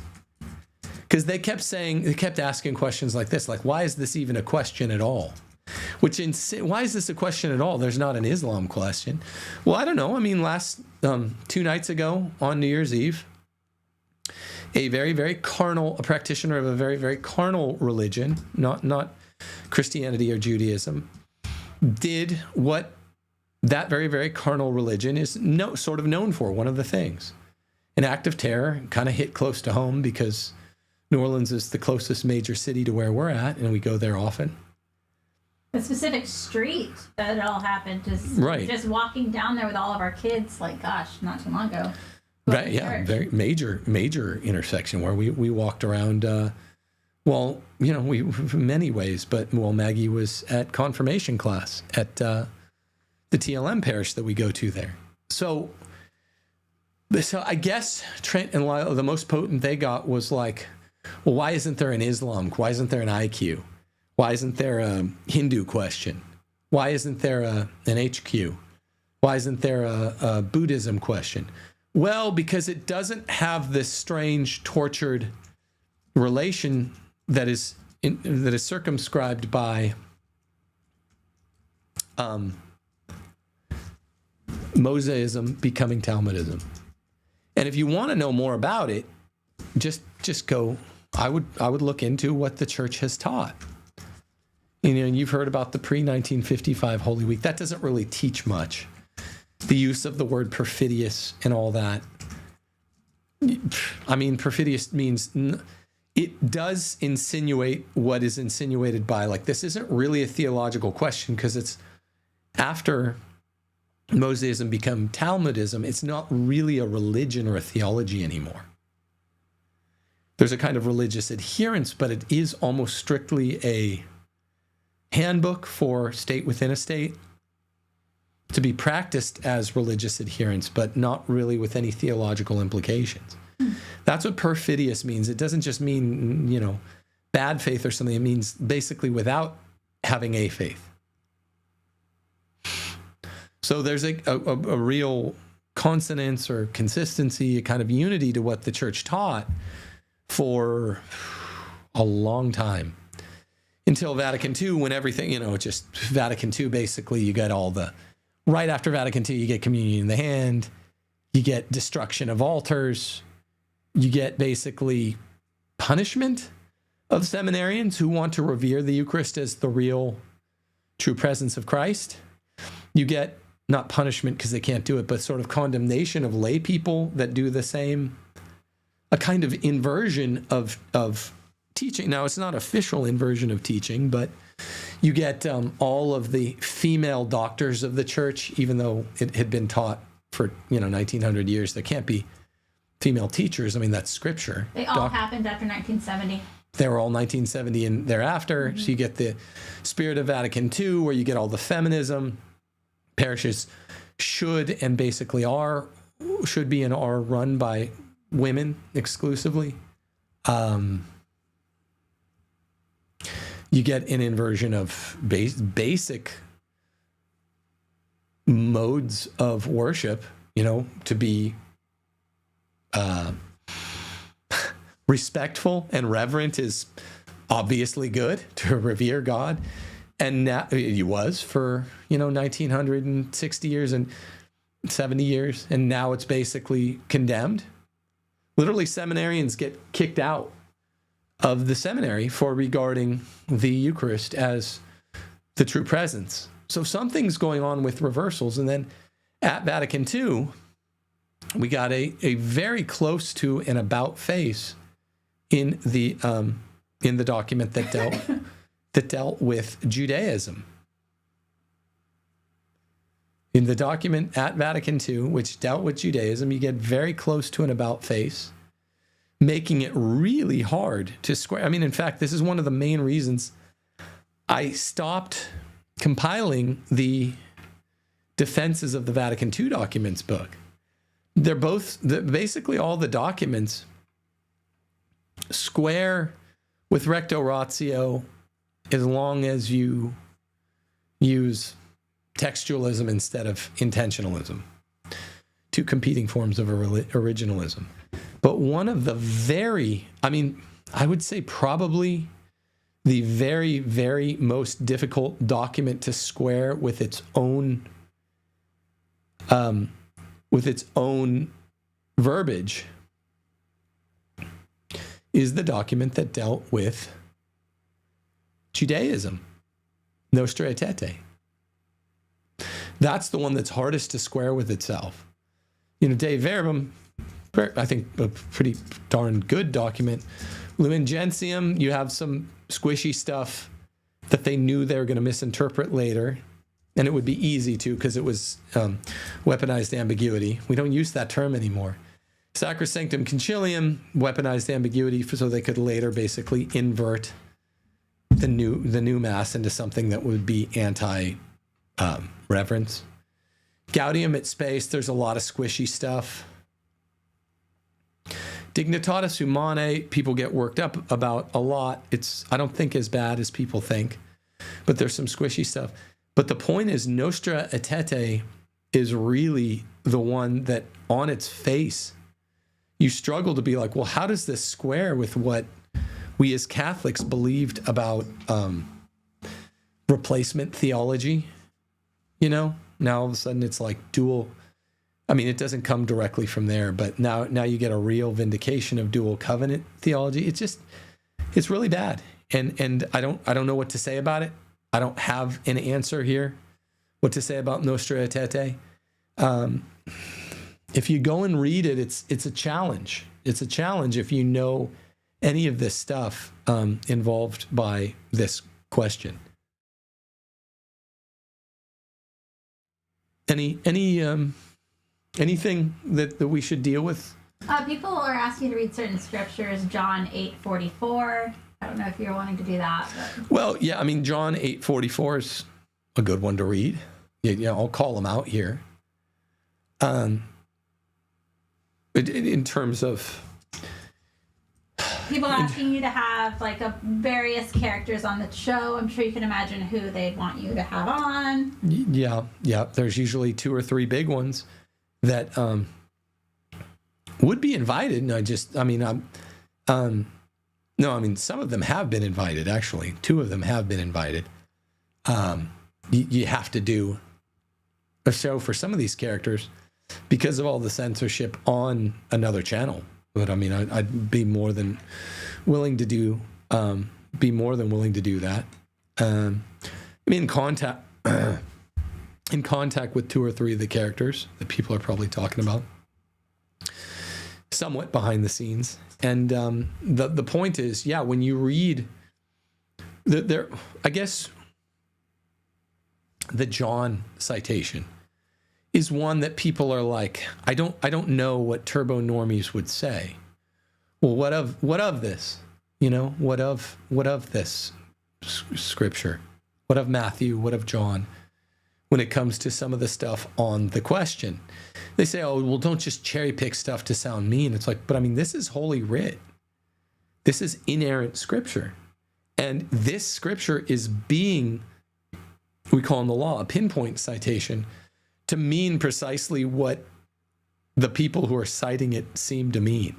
S1: Because they kept asking questions like this, like, why is this even a question at all? Why is this a question at all? There's not an Islam question. Well, I don't know. I mean, last 2 nights ago on New Year's Eve, a very, very carnal, a practitioner of a very, very carnal religion, not Christianity or Judaism, did what that very, very carnal religion is sort of known for, one of the things. An act of terror, kind of hit close to home because New Orleans is the closest major city to where we're at, and we go there often.
S2: The specific street that it all happened, just walking down there with all of our kids, like, gosh, not too long ago.
S1: Right, yeah, very major intersection where we walked around, well, you know, we many ways, but, well, Maggie was at confirmation class at the TLM parish that we go to there. So I guess Trent and Lyle, the most potent they got was like, well, why isn't there an Islam? Why isn't there an IQ? Why isn't there a Hindu question? Why isn't there an HQ? Why isn't there a Buddhism question? Well, because it doesn't have this strange, tortured relation that is circumscribed by Mosaism becoming Talmudism. And if you want to know more about it, just go. I would look into what the church has taught. You know, you've heard about the pre-1955 Holy Week. That doesn't really teach much. The use of the word perfidious and all that. I mean, perfidious means it does insinuate what is insinuated by, like, this isn't really a theological question because it's after Mosaism become Talmudism. It's not really a religion or a theology anymore. There's a kind of religious adherence, but it is almost strictly a handbook for state within a state to be practiced as religious adherence, but not really with any theological implications. That's what perfidious means. It doesn't just mean, you know, bad faith or something. It means basically without having a faith. So there's a real consonance or consistency, a kind of unity to what the church taught for a long time. Until Vatican II, when everything, you know, just Vatican II, basically you get all the, right after Vatican II, you get communion in the hand, you get destruction of altars, you get basically punishment of seminarians who want to revere the Eucharist as the real, true presence of Christ. You get, not punishment because they can't do it, but sort of condemnation of lay people that do the same, a kind of inversion of teaching. Now, it's not official inversion of teaching, but you get all of the female doctors of the church, even though it had been taught for, 1900 years, there can't be female teachers. I mean, that's scripture.
S2: They all happened after 1970.
S1: They were all 1970 and thereafter. Mm-hmm. So you get the spirit of Vatican II, where you get all the feminism. Parishes should and basically should be and are run by women exclusively. You get an inversion of basic modes of worship, to be respectful and reverent is obviously good, to revere God. And now it was for, 1960 years and 70 years. And now it's basically condemned. Literally, seminarians get kicked out of the seminary for regarding the Eucharist as the true presence. So something's going on with reversals. And then at Vatican II, we got a very close to an about face in the document that dealt with Judaism. In the document at Vatican II, which dealt with Judaism, you get very close to an about face, making it really hard to square. I mean, in fact, this is one of the main reasons I stopped compiling the Defenses of the Vatican II Documents book. They're basically all the documents square with recto ratio, as long as you use textualism instead of intentionalism, two competing forms of originalism. But one of the I would say probably the very, very most difficult document to square with its own verbiage is the document that dealt with Judaism, Nostra Aetate. That's the one that's hardest to square with itself. Dei Verbum, I think a pretty darn good document. Lumen Gentium, you have some squishy stuff that they knew they were going to misinterpret later, and it would be easy to because it was weaponized ambiguity. We don't use that term anymore. Sacrosanctum Concilium, weaponized ambiguity so they could later basically invert the new mass into something that would be anti-reverence. Gaudium et Spes, there's a lot of squishy stuff. Dignitatis Humanae, people get worked up about a lot. It's, I don't think, as bad as people think, but there's some squishy stuff. But the point is, Nostra Aetate is really the one that, on its face, you struggle to be like, well, how does this square with what we as Catholics believed about replacement theology? Now all of a sudden it's like dual. I mean, it doesn't come directly from there, but now you get a real vindication of dual covenant theology. It's really bad, and I don't know what to say about it. I don't have an answer here. What to say about Nostra Aetate? If you go and read it, it's a challenge. It's a challenge if you know any of this stuff involved by this question. Anything that we should deal with?
S2: People are asking to read certain scriptures. John 8:44. I don't know if you're wanting to do that. But.
S1: Well, yeah, I mean, John 8:44 is a good one to read. Yeah, I'll call them out here. In terms of
S2: people asking you to have like various characters on the show, I'm sure you can imagine who they'd want you to have on.
S1: Yeah. There's usually 2 or 3 big ones that would be invited. Some of them have been invited. Actually, 2 of them have been invited. You have to do a show for some of these characters because of all the censorship on another channel. But I mean, I'd be more than willing to do that. I'm in contact with 2 or 3 of the characters that people are probably talking about, somewhat behind the scenes. And the point is, yeah, when you read I guess the John citation is one that people are like, I don't know what turbo normies would say. Well, what of this? What of this scripture? What of Matthew? What of John? When it comes to some of the stuff on the question, they say, oh, well, don't just cherry pick stuff to sound mean. It's like, but I mean, this is Holy Writ. This is inerrant scripture. And this scripture is being, we call in the law, a pinpoint citation to mean precisely what the people who are citing it seem to mean.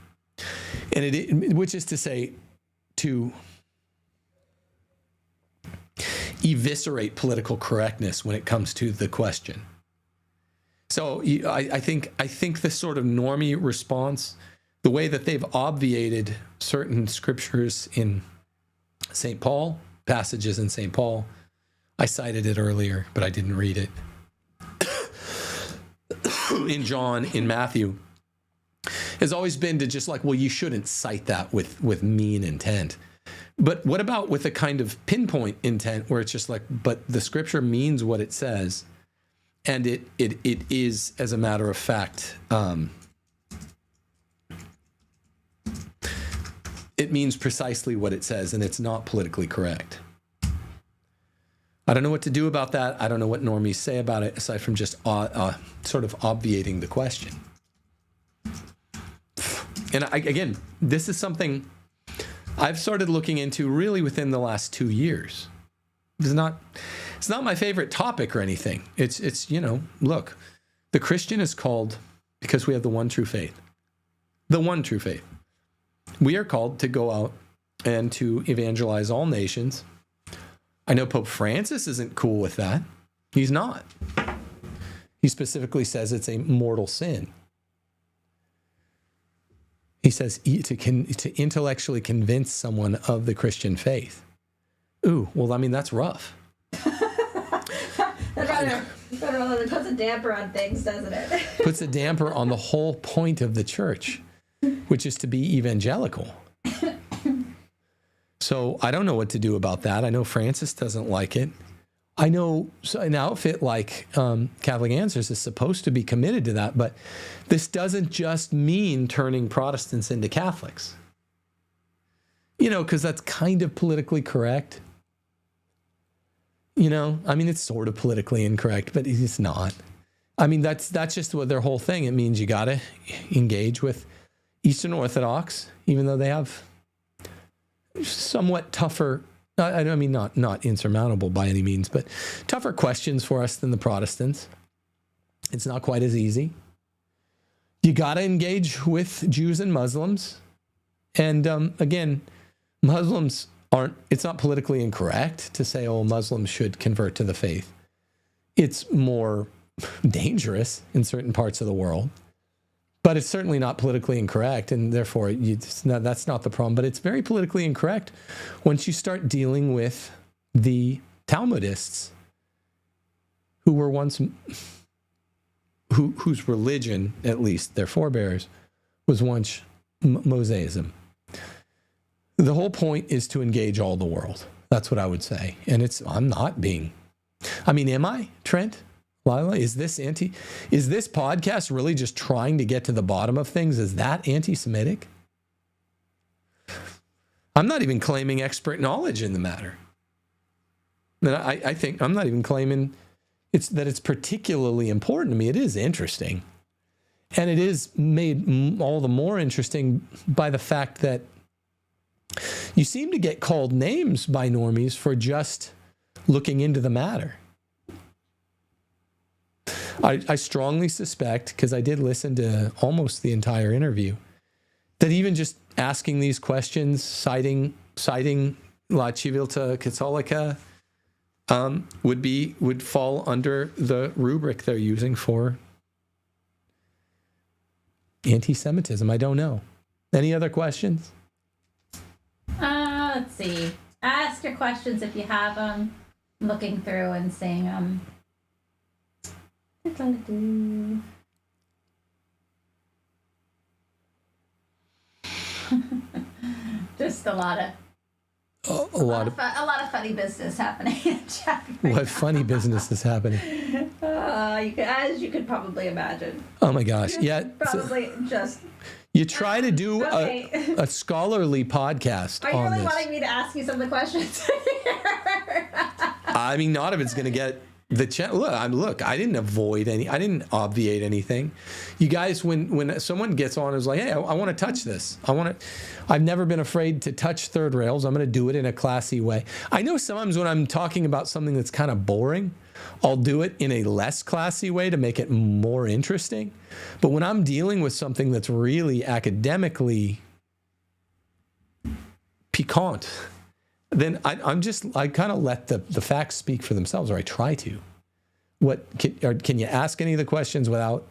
S1: And which is to say, to eviscerate political correctness when it comes to the question. So I think this sort of normie response, the way that they've obviated certain scriptures in St. Paul, passages in St. Paul, I cited it earlier, but I didn't read it. In John, in Matthew, has always been to just like, well, you shouldn't cite that with mean intent. But what about with a kind of pinpoint intent where it's just like, but the scripture means what it says, and it is, as a matter of fact, it means precisely what it says, and it's not politically correct. I don't know what to do about that. I don't know what normies say about it, aside from just sort of obviating the question. And again, this is something I've started looking into really within the last 2 years. It's not, it's not my favorite topic or anything. It's look, the Christian is called because we have the one true faith. The one true faith. We are called to go out and to evangelize all nations. I know Pope Francis isn't cool with that. He's not. He specifically says it's a mortal sin. He says to intellectually convince someone of the Christian faith. Ooh, well, I mean, that's rough.
S2: That rather puts a damper on things, doesn't it?
S1: Puts a damper on the whole point of the church, which is to be evangelical. So I don't know what to do about that. I know Francis doesn't like it. I know an outfit like Catholic Answers is supposed to be committed to that, but this doesn't just mean turning Protestants into Catholics. Because that's kind of politically correct. I mean, it's sort of politically incorrect, but it's not. I mean, that's just what their whole thing. It means you got to engage with Eastern Orthodox, even though they have somewhat tougher, I mean, not insurmountable by any means, but tougher questions for us than the Protestants. It's not quite as easy. You got to engage with Jews and Muslims. And again, Muslims it's not politically incorrect to say, oh, Muslims should convert to the faith. It's more dangerous in certain parts of the world. But it's certainly not politically incorrect, and therefore that's not the problem. But it's very politically incorrect once you start dealing with the Talmudists who were once, whose religion, at least their forebears, was once Mosaism. The whole point is to engage all the world. That's what I would say. And I'm not being, am I, Trent? Lila, is this podcast really just trying to get to the bottom of things? Is that anti-Semitic? I'm not even claiming expert knowledge in the matter. And I think I'm not even claiming it's particularly important to me. It is interesting. And it is made all the more interesting by the fact that you seem to get called names by normies for just looking into the matter. I strongly suspect, because I did listen to almost the entire interview, that even just asking these questions, citing La Civiltà Cattolica, would fall under the rubric they're using for anti-Semitism. I don't know. Any other questions?
S2: Let's see. Ask your questions if you have them. Looking through and seeing them. Just a lot of funny business happening in chat.
S1: What funny business is happening?
S2: As you could probably imagine.
S1: Oh my gosh! Yeah,
S2: probably just.
S1: You try to do a scholarly podcast.
S2: Are you
S1: on
S2: really
S1: this.
S2: wanting me to ask you some of the questions?
S1: I mean, not if it's going to get the chat. Look, I didn't obviate anything. You guys, when someone gets on, is like, hey, I want to touch this. I've never been afraid to touch third rails. I'm going to do it in a classy way. I know sometimes when I'm talking about something that's kind of boring, I'll do it in a less classy way to make it more interesting. But when I'm dealing with something that's really academically piquant, then I kind of let the facts speak for themselves, or I try to. Can you ask any of the questions without?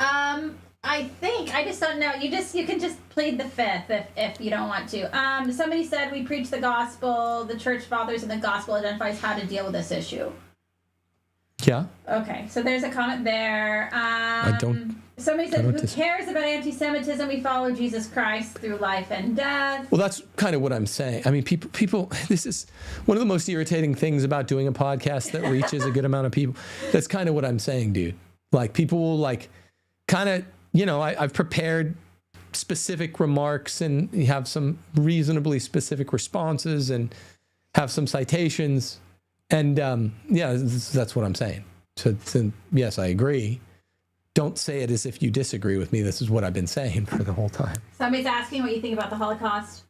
S2: I think I just don't know. You can just plead the fifth if you don't want to. Somebody said we preach the gospel. The church fathers and the gospel identifies how to deal with this issue.
S1: Yeah.
S2: Okay, so there's a comment there. Somebody said, who cares about anti-Semitism? We follow Jesus Christ through life and death. Well,
S1: that's kind of what I'm saying. I mean, people, this is one of the most irritating things about doing a podcast that reaches a good amount of people. That's kind of what I'm saying, dude. Like, people will I've prepared specific remarks and have some reasonably specific responses and have some citations. And that's what I'm saying. So yes, I agree. Don't say it as if you disagree with me. This is what I've been saying for the whole time.
S2: Somebody's asking what you think about the Holocaust.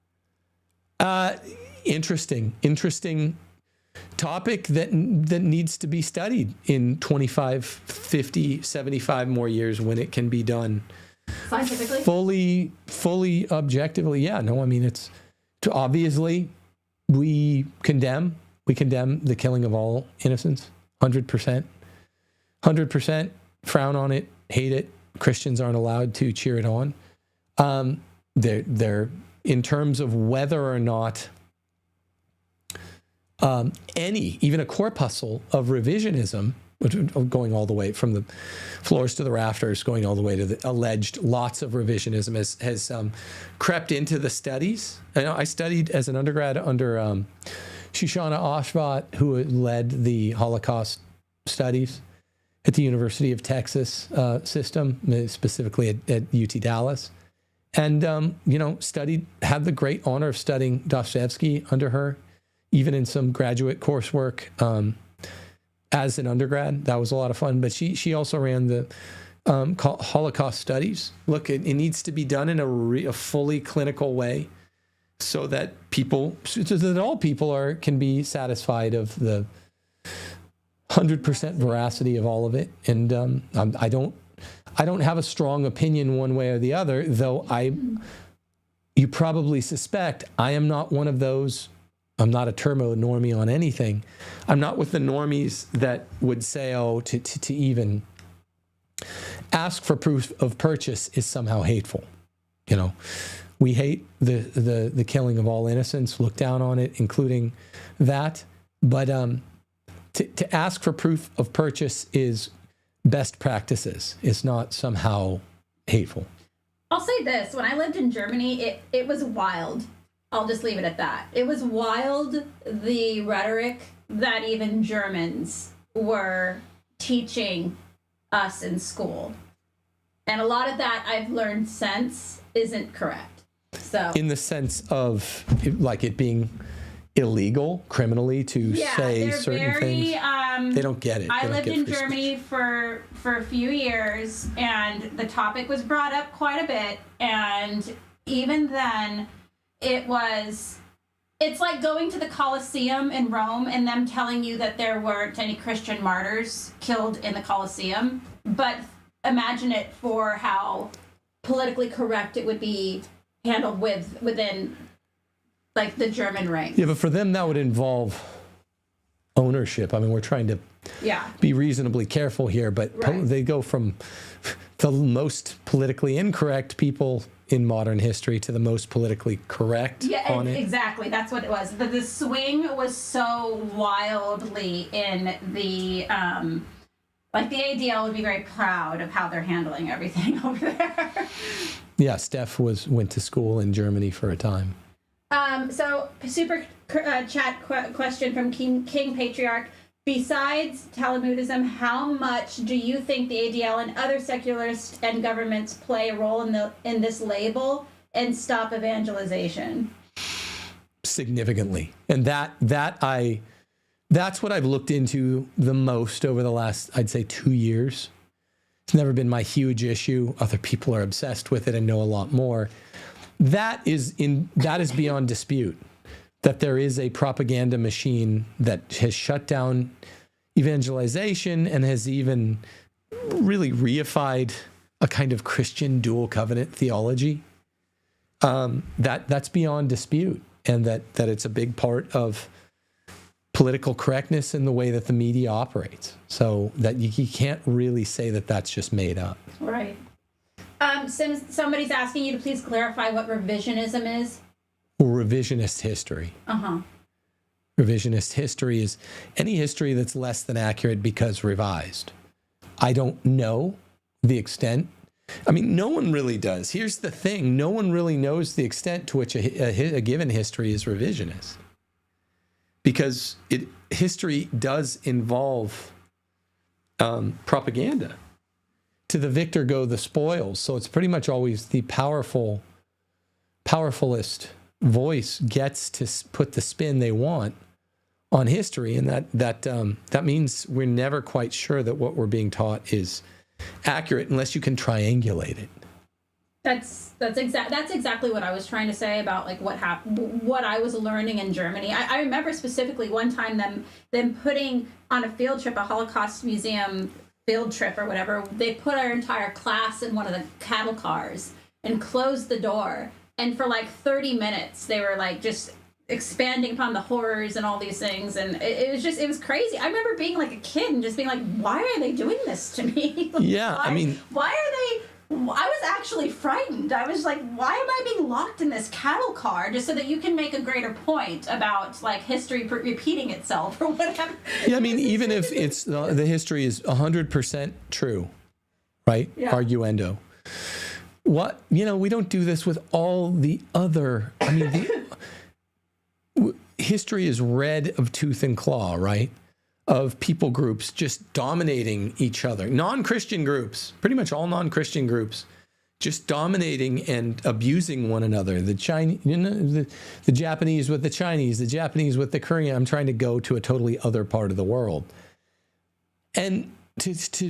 S1: Interesting topic that needs to be studied in 25, 50, 75 more years when it can be done
S2: scientifically,
S1: fully objectively. Yeah, no, I mean, it's obviously we condemn the killing of all innocents, 100%, frown on it, hate it. Christians aren't allowed to cheer it on. They're in terms of whether or not even a corpuscle of revisionism, going all the way from the floors to the rafters, going all the way to the alleged lots of revisionism has crept into the studies. I studied as an undergrad under Shoshana Oshvat, who led the Holocaust studies at the University of Texas system, specifically at UT Dallas. And, had the great honor of studying Dostoevsky under her, even in some graduate coursework as an undergrad. That was a lot of fun. But she also ran the Holocaust studies. Look, it needs to be done in a fully clinical way so that all people can be satisfied of the 100% veracity of all of it. And I don't have a strong opinion one way or the other, though you probably suspect I am not one of those. I'm not a turbo normie on anything. I'm not with the normies that would say, to even ask for proof of purchase is somehow hateful. We hate the killing of all innocents, look down on it, including that. But to ask for proof of purchase is best practices. It's not somehow hateful.
S2: I'll say this. When I lived in Germany, it was wild. I'll just leave it at that. It was wild, the rhetoric that even Germans were teaching us in school. And a lot of that I've learned since isn't correct. So, in
S1: the sense of it being illegal criminally to say certain things, they don't get it.
S2: I lived in Germany for a few years, and the topic was brought up quite a bit. And even then, it's like going to the Colosseum in Rome and them telling you that there weren't any Christian martyrs killed in the Colosseum. But imagine it for how politically correct it would be handled within the German ranks.
S1: Yeah, but for them that would involve ownership. I mean, we're trying to be reasonably careful here, but they go from the most politically incorrect people in modern history to the most politically correct on it.
S2: Exactly. That's what it was. The swing was so wildly in the the ADL would be very proud of how they're handling everything over there.
S1: Yeah, Steph went to school in Germany for a time.
S2: So super chat question from King Patriarch. Besides Talmudism, how much do you think the ADL and other secularists and governments play a role in this label and stop evangelization?
S1: Significantly. And that's what I've looked into the most over the last, I'd say, 2 years. It's never been my huge issue. Other people are obsessed with it and know a lot more. That is beyond dispute. That there is a propaganda machine that has shut down evangelization and has even really reified a kind of Christian dual covenant theology. That's beyond dispute, and that it's a big part of political correctness in the way that the media operates. So that you can't really say that that's just made up.
S2: Right. Somebody's asking you to please clarify what revisionism is.
S1: Revisionist history. Revisionist history is any history that's less than accurate because revised. I don't know the extent. I mean, no one really does. Here's the thing. No one really knows the extent to which a given history is revisionist. Because history does involve propaganda. To the victor go the spoils. So it's pretty much always the powerfulest voice gets to put the spin they want on history, and that means we're never quite sure that what we're being taught is accurate unless you can triangulate it.
S2: That's exactly what I was trying to say about like what I was learning in Germany. I remember specifically one time them putting on a field trip, a Holocaust museum field trip or whatever. They put our entire class in one of the cattle cars and closed the door. And for like 30 minutes, they were like just expanding upon the horrors and all these things. And it was crazy. I remember being like a kid and just being like, why are they doing this to me? Like,
S1: Yeah,
S2: why are they... I was actually frightened. I was like, why am I being locked in this cattle car just so that you can make a greater point about like history repeating itself or whatever?
S1: Yeah, I mean, even if it's the history is 100% true, right? Yeah. Arguendo. What, we don't do this with all the other, history is red of tooth and claw, right? Of people groups just dominating each other. Non-Christian groups, pretty much all non-Christian groups, just dominating and abusing one another. The Japanese with the Chinese, the Japanese with the Korean. I'm trying to go to a totally other part of the world. And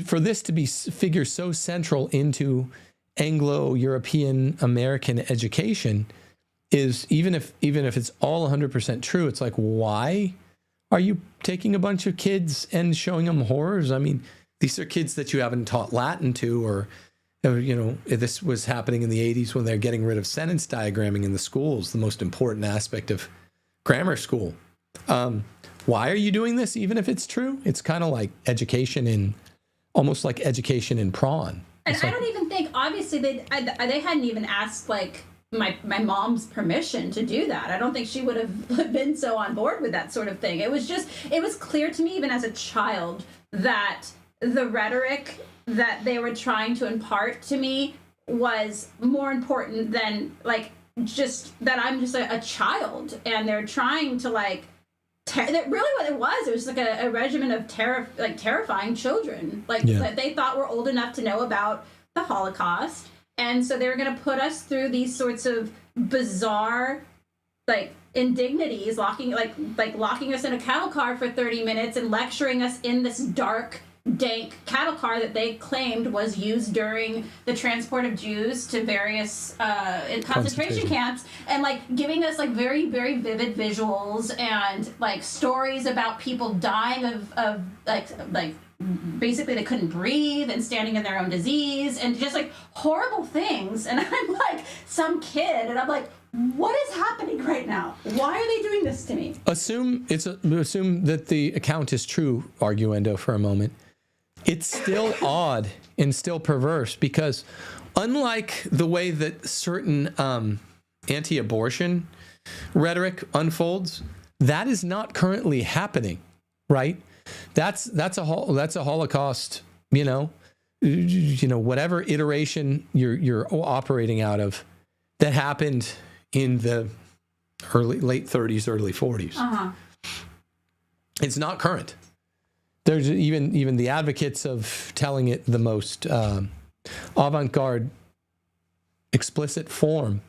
S1: for this to be figure so central into Anglo-European American education is, even if it's all 100% true, it's like, why are you taking a bunch of kids and showing them horrors? I mean, these are kids that you haven't taught Latin to, or this was happening in the 80s when they're getting rid of sentence diagramming in the schools, the most important aspect of grammar school. Why are you doing this, even if it's true? It's kind of like almost like education in prawn.
S2: And I don't even think, obviously, they hadn't even asked, like, my mom's permission to do that. I don't think she would have been so on board with that sort of thing. It was clear to me, even as a child, that the rhetoric that they were trying to impart to me was more important than, like, just that I'm just a child, and they're trying to, like, really what it was like a regimen of terrifying children, that they thought were old enough to know about the Holocaust. And so they were going to put us through these sorts of bizarre, like, indignities, locking us in a cattle car for 30 minutes and lecturing us in this dark, dank cattle car that they claimed was used during the transport of Jews to various concentration camps, and like giving us like very, very vivid visuals and like stories about people dying of like basically they couldn't breathe and standing in their own disease and just like horrible things. And I'm like some kid and I'm like, what is happening right now? Why are they doing this to me?
S1: Assume that the account is true, arguendo, for a moment. It's still odd and still perverse, because unlike the way that certain anti-abortion rhetoric unfolds, that is not currently happening, right? That's a Holocaust, whatever iteration you're operating out of, that happened in the late 30s, early 40s. Uh-huh. It's not current. There's even the advocates of telling it the most avant-garde, explicit form.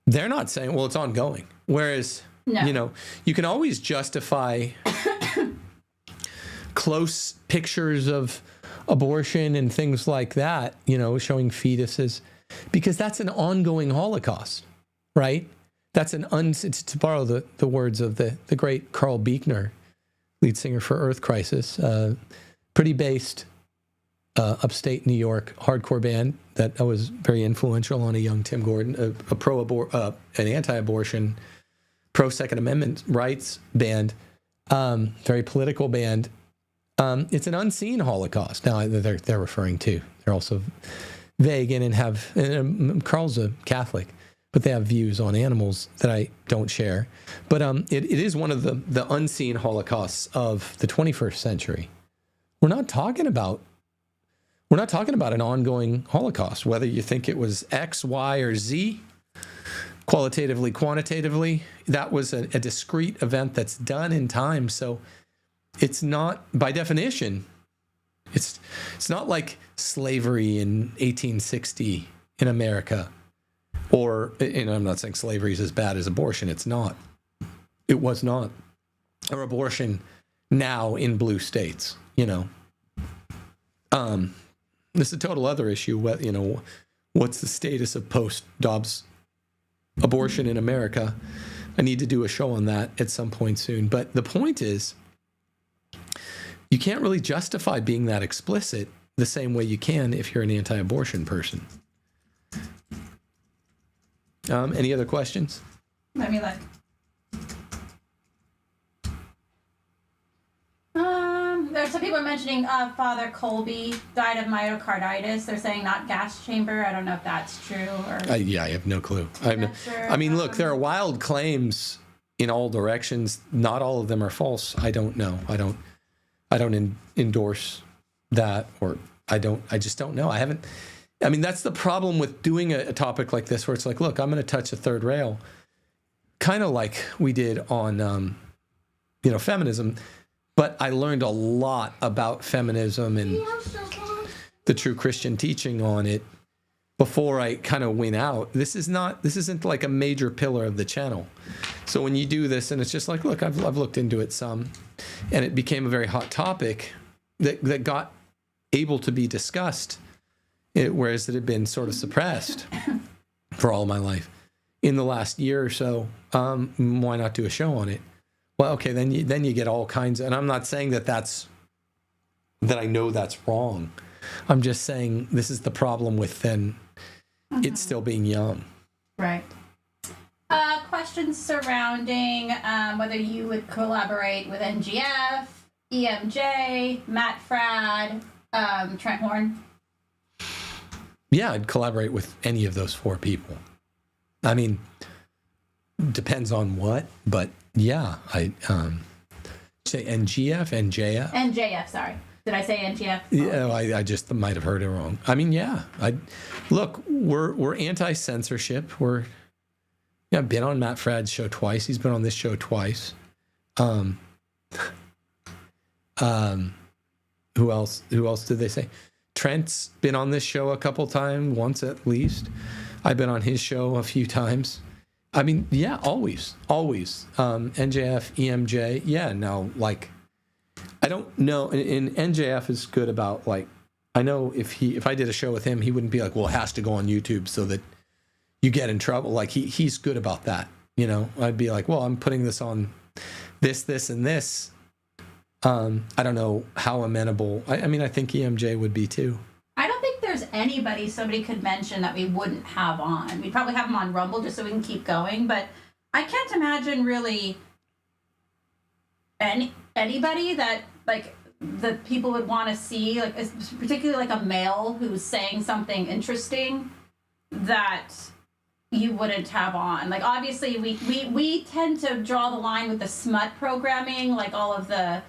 S1: They're not saying, well, it's ongoing. Whereas, you can always justify close pictures of abortion and things like that, showing fetuses, because that's an ongoing Holocaust, right? That's to borrow the words of the great Carl Buechner, lead singer for Earth Crisis, pretty based upstate New York hardcore band that was very influential on a young Tim Gordon, an anti-abortion, pro-Second Amendment rights band, very political band. It's an unseen Holocaust. Now they're referring to. They're also vague and Carl's a Catholic, but they have views on animals that I don't share. But it is one of the unseen Holocausts of the 21st century. We're not talking about an ongoing Holocaust, whether you think it was X, Y, or Z, qualitatively, quantitatively. That was a discrete event that's done in time. So it's not, by definition, it's not like slavery in 1860 in America. Or, I'm not saying slavery is as bad as abortion. It's not. It was not. Or abortion now in blue states, This is a total other issue. what's the status of post-Dobbs abortion in America. I need to do a show on that at some point soon. But the point is, you can't really justify being that explicit the same way you can if you're an anti-abortion person. Any other questions?
S2: Let me look. There's some people mentioning Father Colby died of myocarditis. They're saying not gas chamber. I don't know if that's true or.
S1: I have no clue.
S2: Sure.
S1: I mean, look, there are wild claims in all directions. Not all of them are false. I don't know. I don't endorse that, or I just don't know. I mean, that's the problem with doing a topic like this, where it's like, look, I'm going to touch a third rail, kind of like we did on, feminism. But I learned a lot about feminism and the true Christian teaching on it before I kind of went out. This isn't like a major pillar of the channel. So when you do this and it's just like, look, I've looked into it some, and it became a very hot topic that got able to be discussed, whereas it had been sort of suppressed for all my life. In the last year or so, why not do a show on it? Well, okay, then you get all kinds of, and I'm not saying that I know that's wrong. I'm just saying this is the problem with then it still being young.
S2: Right. Questions surrounding whether you would collaborate with NGF, EMJ, Matt Frad, Trent Horn.
S1: Yeah, I'd collaborate with any of those four people. I mean, depends on what, but yeah, I say NGF, NJF.
S2: NJF, sorry. Did I say NGF?
S1: Yeah, I just might have heard it wrong. I mean, yeah. Look, we're anti-censorship. I've been on Matt Frad's show twice. He's been on this show twice. Who else did they say? Trent's been on this show a couple times, once at least. I've been on his show a few times. I mean, yeah, always. NJF, EMJ, yeah. Now, like, I don't know. And NJF is good about, like, I know if I did a show with him, he wouldn't be like, well, it has to go on YouTube so that you get in trouble. Like, he's good about that. I'd be like, well, I'm putting this on this, and this. I don't know how amenable. I mean, I think EMJ would be too.
S2: I don't think there's anybody somebody could mention that we wouldn't have on. We'd probably have them on Rumble just so we can keep going, but I can't imagine really anybody that, like, the people would want to see, like, particularly like a male who's saying something interesting that you wouldn't have on. Like, obviously we tend to draw the line with the smut programming, like all of the,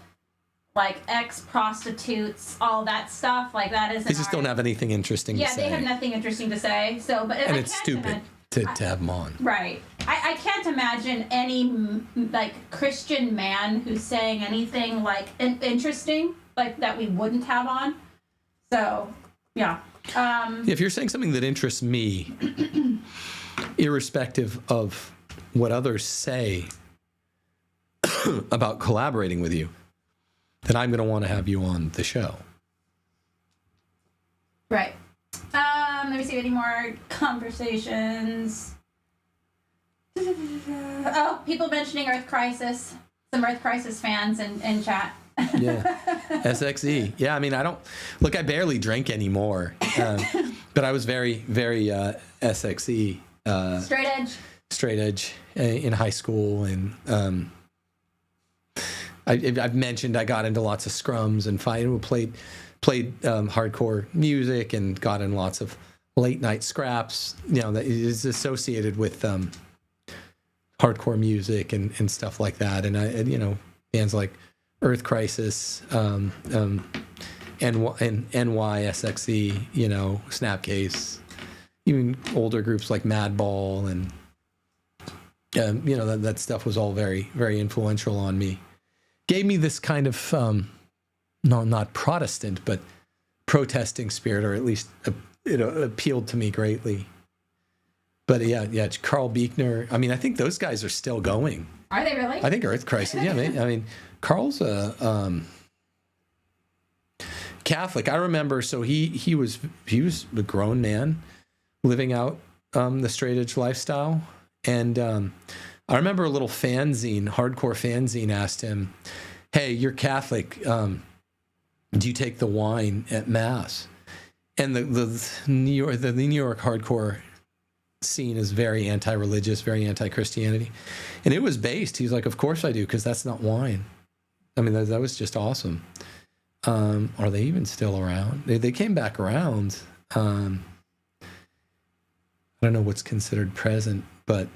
S2: like, ex-prostitutes, all that stuff, like, that is.
S1: They just don't have anything interesting to say.
S2: Yeah, they have nothing interesting to say. So, but
S1: and it's stupid to have them on.
S2: Right. I can't imagine any, like, Christian man who's saying anything, like, interesting, like, that we wouldn't have on. So, yeah.
S1: If you're saying something that interests me, irrespective of what others say about collaborating with you, then I'm going to want to have you on the show.
S2: Right. Let me see any more conversations. Oh, people mentioning Earth Crisis. Some Earth Crisis fans in chat.
S1: Yeah. SXE. Yeah, I mean, I barely drink anymore. But I was very, very SXE. Straight edge in high school. And I've mentioned I got into lots of scrums and played hardcore music and got in lots of late night scraps, that is associated with hardcore music and stuff like that. And bands like Earth Crisis, NY, SXE, Snapcase, even older groups like Madball, and that stuff was all very, very influential on me. Gave me this kind of not Protestant, but protesting spirit, or at least appealed to me greatly. But yeah, Carl Buechner. I mean, I think those guys are still going.
S2: Are they really?
S1: I think Earth Crisis. Yeah, I mean, Carl's a Catholic. I remember. So he was a grown man, living out the straight edge lifestyle. And I remember a little fanzine, hardcore fanzine, asked him, "Hey, you're Catholic. Do you take the wine at Mass?" And the New York hardcore scene is very anti-religious, very anti-Christianity. And it was based. He's like, "Of course I do, because that's not wine." I mean, that was just awesome. Are they even still around? They came back around. I don't know what's considered present, but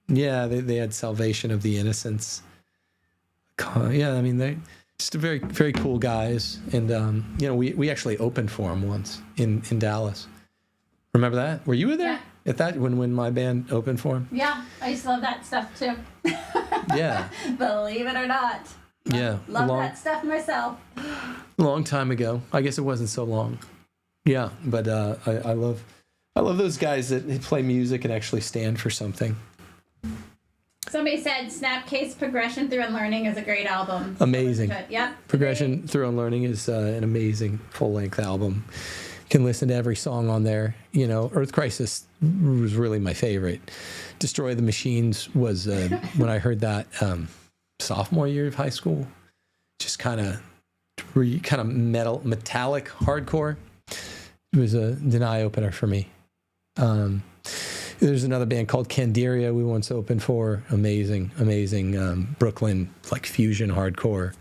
S1: yeah, they had Salvation of the Innocents. Yeah, I mean, they just very, very cool guys. And, you know, we actually opened for them once in Dallas. Remember that? Were you there at that when my band opened for them?
S2: Yeah, I used to love that stuff too.
S1: Yeah. Believe
S2: it or not. Love that stuff myself.
S1: Long time ago. I guess it wasn't so long. Yeah, but I love those guys that play music and actually stand for something.
S2: Somebody said Snapcase Progression Through Unlearning is a great album.
S1: Amazing.
S2: Yep.
S1: Progression Through Unlearning is an amazing full-length album. You can listen to every song on there. You know, Earth Crisis was really my favorite. Destroy the Machines was, when I heard that, sophomore year of high school. Just kind of metallic hardcore. It was an eye-opener for me. There's another band called Candiria we once opened for. Amazing Brooklyn, like fusion hardcore.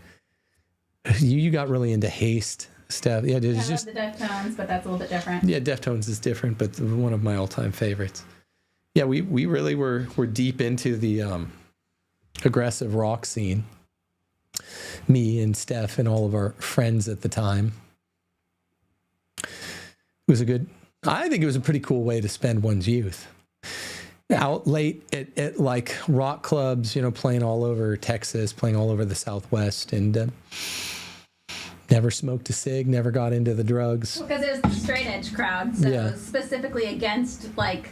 S1: You got really into Haste stuff. Yeah, it's just
S2: the Deftones, but that's a little bit different.
S1: Yeah, Deftones is different, but one of my all-time favorites. Yeah, we really were deep into the aggressive rock scene. Me and Steph and all of our friends at the time. It was I think it was a pretty cool way to spend one's youth. Out late at like rock clubs, you know, playing all over Texas, playing all over the Southwest, and never smoked a cig, never got into the drugs.
S2: Because it was the straight edge crowd, so specifically against like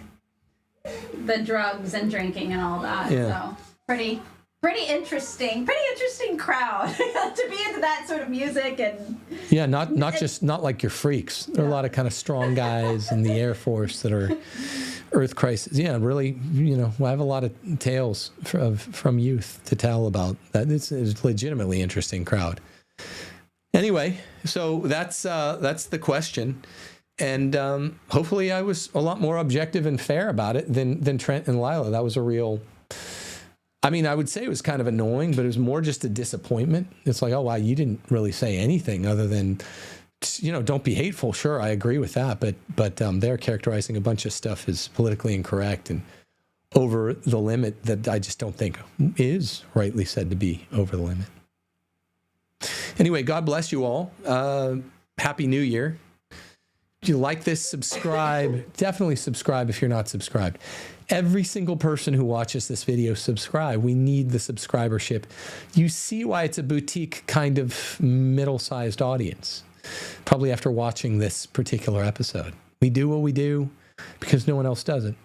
S2: the drugs and drinking and all that. Yeah. So pretty interesting crowd to be into that sort of music. And
S1: yeah, not like your freaks. There are a lot of kind of strong guys in the Air Force that are Earth Crisis. Yeah, really, you know, I have a lot of tales from youth to tell about that. It's a legitimately interesting crowd. Anyway, so that's the question. And hopefully I was a lot more objective and fair about it than Trent and Lila. That was a real... I mean, I would say it was kind of annoying, but it was more just a disappointment. It's like, oh, wow, you didn't really say anything other than, you know, don't be hateful. Sure, I agree with that. But they're characterizing a bunch of stuff as politically incorrect and over the limit that I just don't think is rightly said to be over the limit. Anyway, God bless you all. Happy New Year. If you like this, subscribe. Definitely subscribe if you're not subscribed. Every single person who watches this video, subscribe. We need the subscribership. You see why it's a boutique kind of middle-sized audience, probably after watching this particular episode. We do what we do because no one else does it.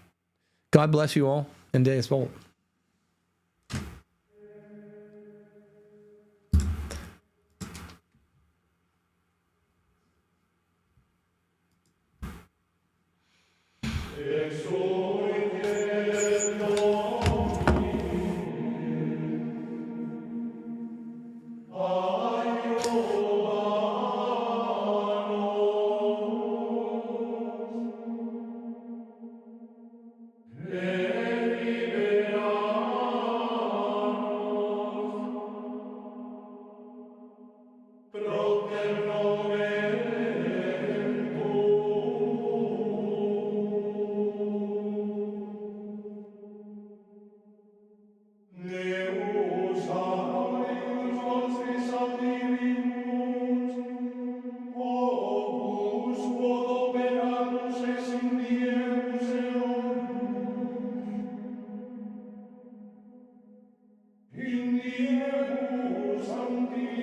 S1: God bless you all, and Deus Vult.
S3: In Diebus Sancti